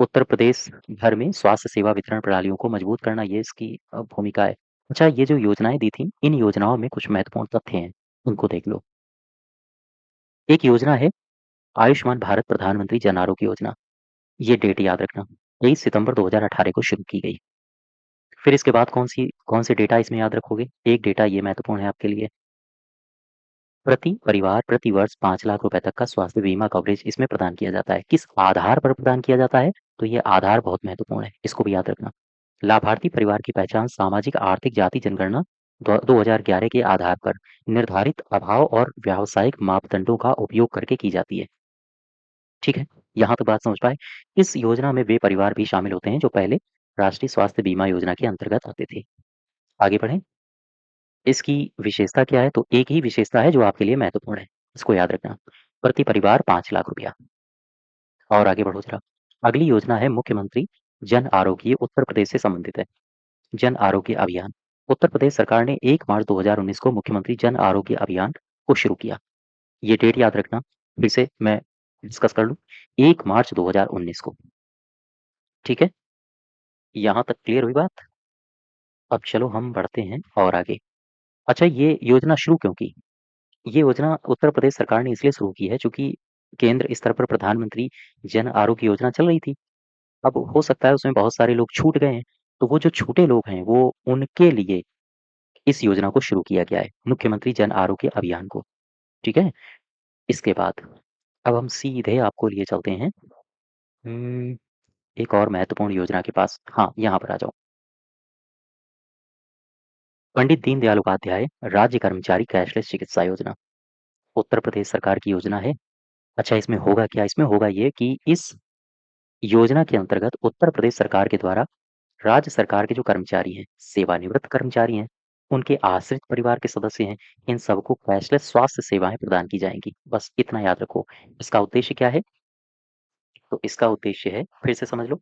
उत्तर प्रदेश भर में स्वास्थ्य सेवा वितरण प्रणालियों को मजबूत करना, ये इसकी भूमिका है। अच्छा, ये जो योजनाएँ दी थीं, इन योजनाओं में कुछ महत्वपूर्ण तथ्य हैं, उनको देख लो। एक योजना है आयुष्मान भारत प्रधानमंत्री जन आरोग्य योजना। ये डेट याद रखना, 23 सितंबर 2018 को शुरू की गई। फिर इसके बाद कौन से डेटा इसमें याद रखोगे? एक डेटा ये महत्वपूर्ण है आपके लिए, प्रति परिवार प्रति वर्ष 5 लाख रुपए तक का स्वास्थ्य बीमा कवरेज इसमें प्रदान किया जाता है। किस आधार पर प्रदान किया जाता है? तो ये आधार बहुत महत्वपूर्ण है, इसको भी याद रखना। लाभार्थी परिवार की पहचान सामाजिक आर्थिक जाति जनगणना 2011 के आधार पर निर्धारित अभाव और व्यावसायिक मापदंडों का उपयोग करके की जाती है। ठीक है? यहाँ तक बात समझ पाए? इस योजना में वे परिवार भी शामिल होते हैं जो पहले राष्ट्रीय स्वास्थ्य बीमा योजना के अंतर्गत आते थे। आगे बढ़ें? इसकी विशेषता क्या है? तो एक ही विशेषता है जो आपके लिए महत्वपूर्ण है, इसको याद रखना। प्रति परिवार 5 लाख रुपया। और आगे बढ़ो ज़रा। अगली योजना है मुख्यमंत्री जन आरोग्य, उत्तर प्रदेश से संबंधित है। जन आरोग्य अभियान। उत्तर प्रदेश सरकार ने 1 मार्च 2019 को मुख्यमंत्री जन आरोग्य अभियान को शुरू किया। ये डेट याद रखना, फिर से मैं डिस्कस कर लूँ, 1 मार्च 2019 को। ठीक है? यहाँ तक क्लियर हुई बात? अब चलो हम बढ़ते हैं और आगे। अच्छा, ये योजना शुरू क्यों की? ये योजना उत्तर प्रदेश सरकार ने इसलिए शुरू की है चूँकि केंद्र स्तर पर प्रधानमंत्री जन आरोग्य योजना चल रही थी। अब हो सकता है उसमें बहुत सारे लोग छूट गए हैं, तो वो जो छूटे लोग हैं, वो उनके लिए इस योजना को शुरू किया गया है, मुख्यमंत्री जन आरोग्य अभियान को। ठीक है? इसके बाद अब हम सीधे आपको लिए चलते हैं एक और महत्वपूर्ण योजना के पास। हाँ, यहाँ पर आ जाओ। पंडित दीनदयाल उपाध्याय राज्य कर्मचारी कैशलेस चिकित्सा योजना, उत्तर प्रदेश सरकार की योजना है। अच्छा, इसमें होगा क्या? इसमें होगा ये कि इस योजना के अंतर्गत उत्तर प्रदेश सरकार के द्वारा राज्य सरकार के जो कर्मचारी हैं, सेवानिवृत्त कर्मचारी हैं, उनके आश्रित परिवार के सदस्य हैं, इन सबको कैशलेस स्वास्थ्य सेवाएँ प्रदान की जाएँगी। बस इतना याद रखो। इसका उद्देश्य क्या है? तो इसका उद्देश्य है, फिर से समझ लो,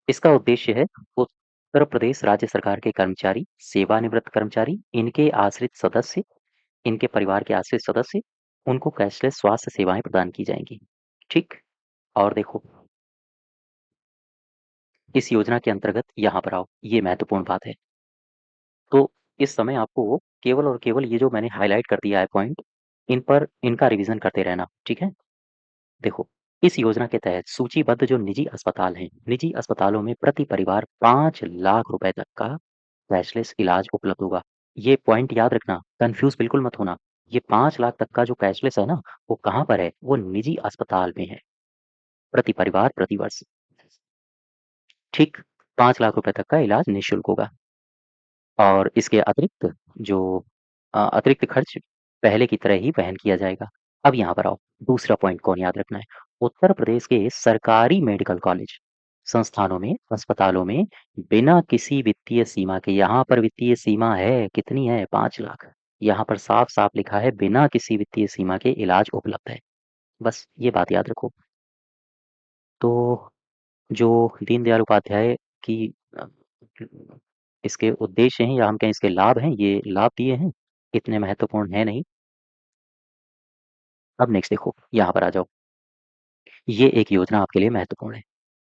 इसका उद्देश्य है उत्तर प्रदेश राज्य सरकार के कर्मचारी, सेवानिवृत्त कर्मचारी, इनके आश्रित सदस्य, इनके परिवार के आश्रित सदस्य, उनको कैशलेस स्वास्थ्य सेवाएँ प्रदान की जाएँगी। ठीक? और देखो, इस योजना के अंतर्गत यहाँ पर आओ, ये महत्वपूर्ण बात है। तो इस समय आपको केवल और केवल ये जो मैंने हाइलाइट कर दिया है पॉइंट, इन पर इनका रिवीजन करते रहना, ठीक है? देखो, इस योजना के तहत सूचीबद्ध जो निजी अस्पताल हैं, निजी अस्पतालों में प्रति परिवार 5 लाख रुपए तक का कैशलेस इलाज उपलब्ध होगा। ये पॉइंट याद रखना, कन्फ्यूज़ बिल्कुल मत होना। ये 5 लाख तक का जो कैशलेस है ना, वो कहाँ पर है? वो निजी अस्पताल में है, प्रति परिवार प्रति वर्ष। ठीक, 5 लाख रुपए तक का इलाज निःशुल्क होगा। और इसके अतिरिक्त जो अतिरिक्त खर्च पहले की तरह ही वहन किया जाएगा। अब यहाँ पर आओ, दूसरा पॉइंट कौन याद रखना है? उत्तर प्रदेश के सरकारी मेडिकल कॉलेज, संस्थानों में, अस्पतालों में बिना किसी वित्तीय सीमा के, यहाँ पर वित्तीय सीमा है, कितनी है? 5 लाख। यहाँ पर साफ-साफ लिखा है बिना किसी वित्तीय सीमा के इलाज उपलब्ध है। बस ये बात याद रखो। तो जो दीनदयाल उपाध्याय की अ, इसके उद्देश्य हैं या हम कहें इसके लाभ हैं, ये लाभ दिए हैं, इतने महत्वपूर्ण हैं नहीं। अब नेक्स्ट देखो, यहाँ पर आ जाओ। ये एक योजना आपके लिए महत्वपूर्ण है।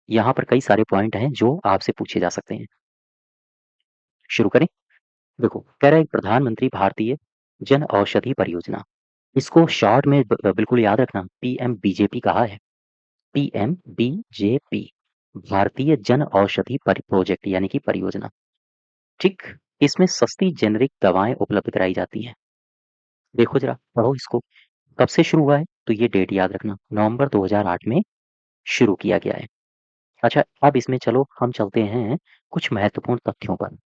यहाँ पर कई सारे पॉइंट हैं जो आपसे पूछे जा सकते हैं। शुरू करें? देखो, कह रहा है प्रधानमंत्री भारतीय जन औषधि परियोजना। इसको शॉर्ट में बिल्कुल याद रखना, पीएमबीजेपी कहा है। पीएमबीजेपी, भारतीय जन औषधि प्रोजेक्ट यानी कि परियोजना। ठीक, इसमें सस्ती जेनेरिक दवाएं उपलब्ध कराई जाती हैं। देखो जरा, पढ़ो इसको। कब से शुरू हुआ है? तो ये डेट याद रखना, नवंबर 2008 में शुरू किया गया है। अच्छा, अब इसमें चलो हम चलते हैं कुछ महत्वपूर्ण तथ्यों पर।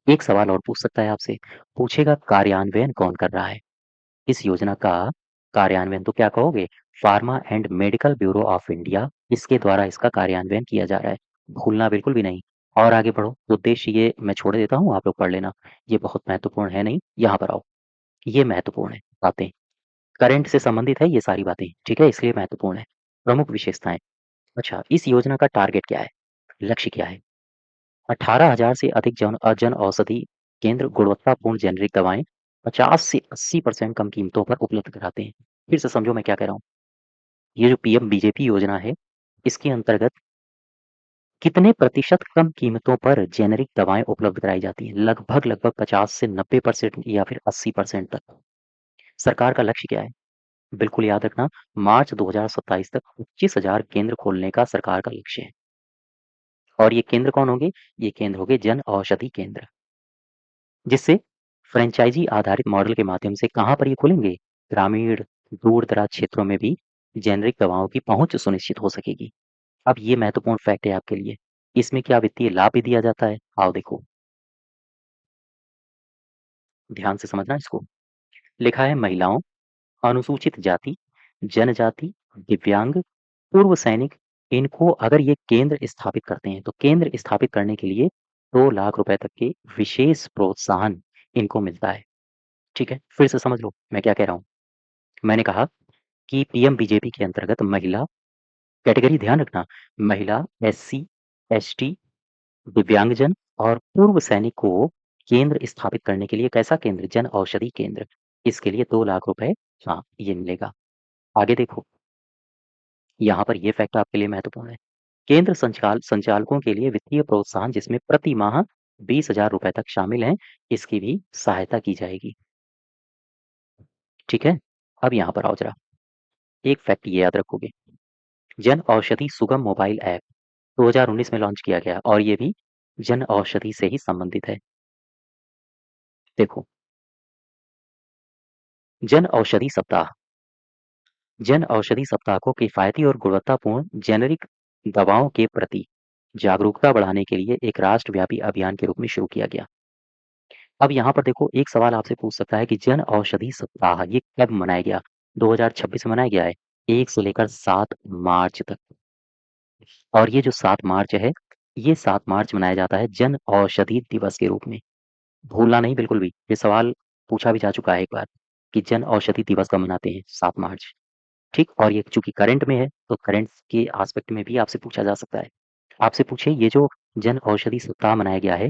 एक सवाल और पूछ सकता है आपसे, पूछेगा कार्यान्वयन कौन कर रहा है? इस योजना का कार्यान्वयन तो क्या कहोगे? Pharma and medical bureau of India, इसके द्वारा इसका कार्यान्वयन किया जा रहा है। भूलना बिल्कुल भी नहीं। और आगे बढ़ो, उद्देश्य ये मैं छोड़ देता हूँ, आप लोग पढ़ लेना। ये बहुत महत्वपूर्ण है नहीं, यहाँ पर आओ। ये महत्वपूर्ण है बातें, करंट से संबंधित है ये सारी बातें, ठीक है? इसलिए महत्वपूर्ण है। प्रमुख विशेषताएँ। अच्छा, इस योजना का टारगेट क्या है? लक्ष्य क्या है? 18,000 से अधिक जन औषधि केंद्र गुणवत्तापूर्ण जेनेरिक दवाएँ 50 से 80% कम कीमतों पर उपलब्ध कराते हैं। फिर से समझो मैं क्या कह रहा हूँ। ये जो पीएम बीजेपी योजना है, इसके अंतर्गत कितने प्रतिशत कम कीमतों पर जेनेरिक दवाएँ उपलब्ध कराई जाती हैं? लगभग 50 से 90% या फिर 80% तक। सरकार का लक्ष्य क्या है? बिल्कुल याद रखना, मार्च 2027 तक 25,000 केंद्र खोलने का सरकार का लक्ष्य है। और ये केंद्र कौन होंगे? ये केंद्र होंगे जन औषधि केंद्र, जिससे फ्रेंचाइजी आधारित मॉडल के माध्यम से कहाँ पर ये खुलेंगे? ग्रामीण, दूर-दराज क्षेत्रों में भी जेनेरिक दवाओं की पहुँच सुनिश्चित हो सकेगी। अब ये महत्वपूर्ण फैक्ट है आपके लिए। इसमें क्या वित्तीय लाभ भी दिया जाता है? आओ देखो, ध्यान से समझना इसको। लिखा है महिलाओं, अनुसूचित जाति, जनजाति, दिव्यांग, पूर्व सैनिक, इनको अगर ये केंद्र स्थापित करते हैं, तो केंद्र स्थापित करने के लिए 2 लाख रुपए तक के विशेष प्रोत्साहन इनको मिलता है। ठीक है? फिर से समझ लो मैं क्या कह रहा हूँ। मैंने कहा कि पीएम बीजेपी के अंतर्गत महिला कैटेगरी ध्यान रखना, महिला, एससी, एसटी, दिव्यांगजन और पूर्व सैनिक को केंद्र स्थापित करने के लिए कैसा केंद्र? जन औषधि केंद्र। इसके लिए 2 लाख रुपए हाँ, ये मिलेगा। आगे देखो, यहाँ पर ये फैक्ट आपके लिए महत्वपूर्ण है। केंद्र संचालकों के लिए वित्तीय प्रोत्साहन जिसमें प्रति माह 20,000 रुपए तक शामिल हैं, इसकी भी सहायता की जाएगी। ठीक है? अब यहाँ पर आओ जरा, एक फैक्ट ये याद रखोगे, जन औषधि सुगम मोबाइल ऐप 2019 में लॉन्च किया गया और ये भी जन औषधि से ही संबंधित है। देखो, जन औषधि सप्ताह जन औषधि सप्ताह को किफ़ायती और गुणवत्तापूर्ण जेनेरिक दवाओं के प्रति जागरूकता बढ़ाने के लिए एक राष्ट्रव्यापी अभियान के रूप में शुरू किया गया। अब यहाँ पर देखो, एक सवाल आपसे पूछ सकता है कि जन औषधि सप्ताह ये कब मनाया गया? 2026 में मनाया गया है, 1 से लेकर 7 मार्च तक। और ये जो 7 मार्च है, ये 7 मार्च मनाया जाता है जन औषधि दिवस के रूप में। भूलना नहीं बिल्कुल भी, ये सवाल पूछा भी जा चुका है एक बार कि जन औषधि दिवस कब मनाते हैं? 7 मार्च। ठीक, और ये चूँकि करंट में है, तो करंट के एस्पेक्ट में भी आपसे पूछा जा सकता है। आपसे पूछे ये जो जन औषधि सप्ताह मनाया गया है,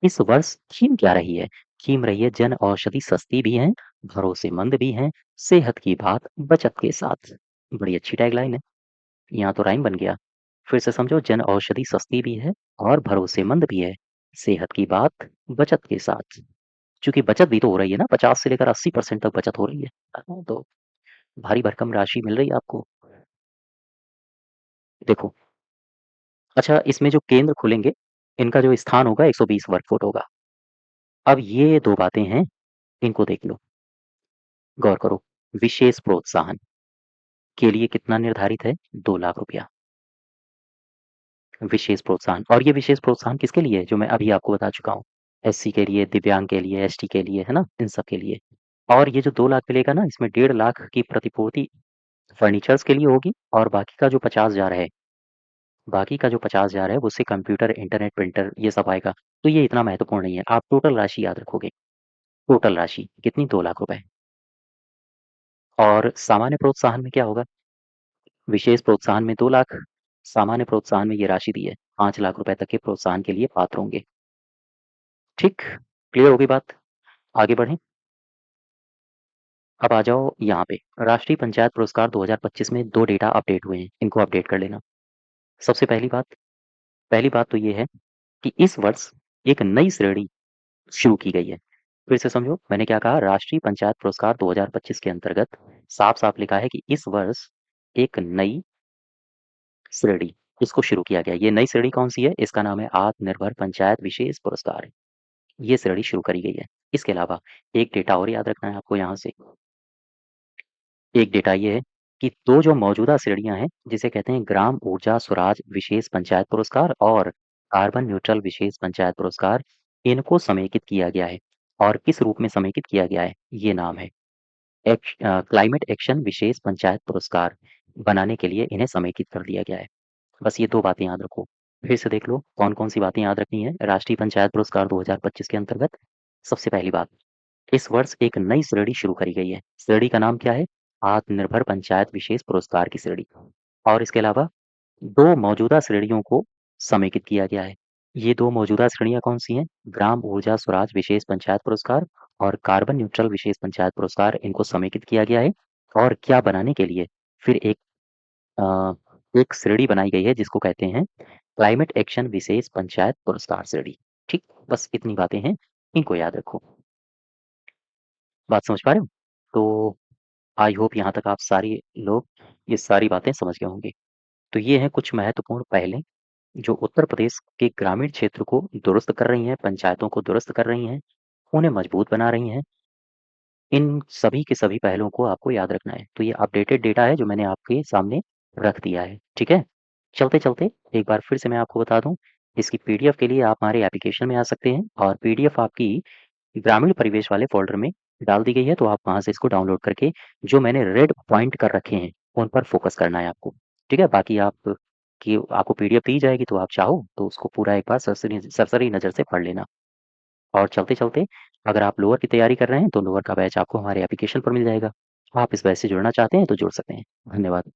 इस वर्ष थीम क्या रही है? थीम रही है जन औषधि सस्ती भी है, भरोसेमंद भी है, सेहत की बात बचत के साथ। बड़ी अच्छी टैगलाइन है, यहाँ तो राइम बन गया। फिर से समझो, जन औषधि सस्ती भी है और भरोसेमंद भी है, सेहत की बात बचत के साथ। चूँकि बचत भी तो हो रही है ना, 50 से लेकर 80% तक बचत हो रही है। तो भारी भरकम राशि मिल रही है आपको। देखो, अच्छा इसमें जो केंद्र खुलेंगे, इनका जो स्थान होगा 120 वर्ग फुट होगा। अब ये 2 बातें हैं, इनको देख लो, गौर करो। विशेष प्रोत्साहन के लिए कितना निर्धारित है? 2 लाख रुपया, विशेष प्रोत्साहन। और ये विशेष प्रोत्साहन किसके लिए है? जो मैं अभी आपको बता चुका हूँ। एससी के लिए, दिव्यांग के लिए, एसटी के लिए, है ना? इन सब के लिए। और ये जो 2 लाख मिलेगा ना, इसमें 1.5 लाख की प्रतिपूर्ति फर्नीचर्स के लिए होगी और बाकी का जो 50,000 है, वो उससे कंप्यूटर, इंटरनेट, प्रिंटर ये सब आएगा। तो ये इतना महत्वपूर्ण नहीं है, आप टोटल राशि याद रखोगे। टोटल राशि कितनी? 2 लाख रुपए। और सामान्य प्रोत्साहन में क्या होगा? विशेष प्रोत्साहन में 2 लाख, सामान्य प्रोत्साहन में ये राशि दी है, 5 लाख रुपए तक के प्रोत्साहन के लिए पात्र होंगे। ठीक, क्लियर हो गई बात? आगे बढ़ें? अब आ जाओ यहाँ पे, राष्ट्रीय पंचायत पुरस्कार 2025 में 2 डेटा अपडेट हुए हैं, इनको अपडेट कर लेना। सबसे पहली बात तो ये है कि इस वर्ष एक नई श्रेणी शुरू की गई है। फिर से समझो, मैंने क्या कहा? राष्ट्रीय पंचायत पुरस्कार 2025 के अंतर्गत साफ-साफ लिखा है कि इस वर्ष एक नई श्रेणी, इसको शुरू किया गया है। ये नई श्रेणी कौन-सी है? इसका नाम है आत्मनिर्भर पंचायत विशेष पुरस्कार। ये श्रेणी शुरू करी गई है। इसके अलावा एक डेटा और याद रखना है आपको यहाँ से। एक डेटा ये है कि 2 जो मौजूदा श्रेणियाँ हैं, जिसे कहते हैं ग्राम ऊर्जा स्वराज विशेष पंचायत पुरस्कार और कार्बन न्यूट्रल विशेष पंचायत पुरस्कार, इनको समेकित किया गया है। और किस रूप में समेकित किया गया है? ये नाम है क्लाइमेट एक्शन विशेष पंचायत पुरस्कार बनाने के लिए इन्हें समेकित कर दिया गया है। बस ये 2 बातें याद रखो। फिर से देख लो कौन-कौन सी बातें याद रखनी है राष्ट्रीय पंचायत पुरस्कार 2025 के अंतर्गत। सबसे पहली बात, इस वर्ष एक नई श्रेणी शुरू करी गई है। श्रेणी का नाम क्या है? आत्मनिर्भर पंचायत विशेष पुरस्कार की श्रेणी। और इसके अलावा 2 मौजूदा श्रेणियों को समेकित किया गया है। ये 2 मौजूदा श्रेणियाँ कौन-सी हैं? ग्राम ऊर्जा स्वराज विशेष पंचायत पुरस्कार और कार्बन न्यूट्रल विशेष पंचायत पुरस्कार, इनको समेकित किया गया है। और क्या बनाने के लिए? फिर अ, एक श्रेणी बनाई गई है जिसको कहते हैं क्लाइमेट एक्शन विशेष पंचायत पुरस्कार श्रेणी। ठीक? बस इतनी बातें हैं, इनको याद रखो। बात समझ पा रहे हो? तो आई होप यहाँ तक आप सारी लोग ये सारी बातें समझ गए होंगे। तो ये हैं कुछ महत्वपूर्ण पहलें जो उत्तर प्रदेश के ग्रामीण क्षेत्र को दुरुस्त कर रही हैं, पंचायतों को दुरुस्त कर रही हैं, उन्हें मजबूत बना रही हैं। इन सभी के सभी पहलुओं को आपको याद रखना है। तो ये अपडेटेड डेटा है जो मैंने आपके सामने रख दिया है, ठीक है? चलते-चलते एक बार फिर से मैं आपको बता दूँ, इसकी पीडीएफ के लिए आप हमारे एप्लीकेशन में आ सकते हैं और पीडीएफ आपकी ग्रामीण परिवेश वाले फ़ोल्डर में डाल दी गई है, तो आप वहाँ से इसको डाउनलोड करके जो मैंने रेड पॉइंट कर रखे हैं, उन पर फ़ोकस करना है आपको, ठीक है? बाकी आपको पीडीएफ दी जाएगी तो आप चाहो तो उसको पूरा एक बार सरसरी नज़र से पढ़ लेना। और चलते-चलते अगर आप लोअर की तैयारी कर रहे हैं, तो लोअर का बैच आपको हमारे एप्लीकेशन पर मिल जाएगा। आप इस बैच से जुड़ना चाहते हैं तो जुड़ सकते हैं। धन्यवाद।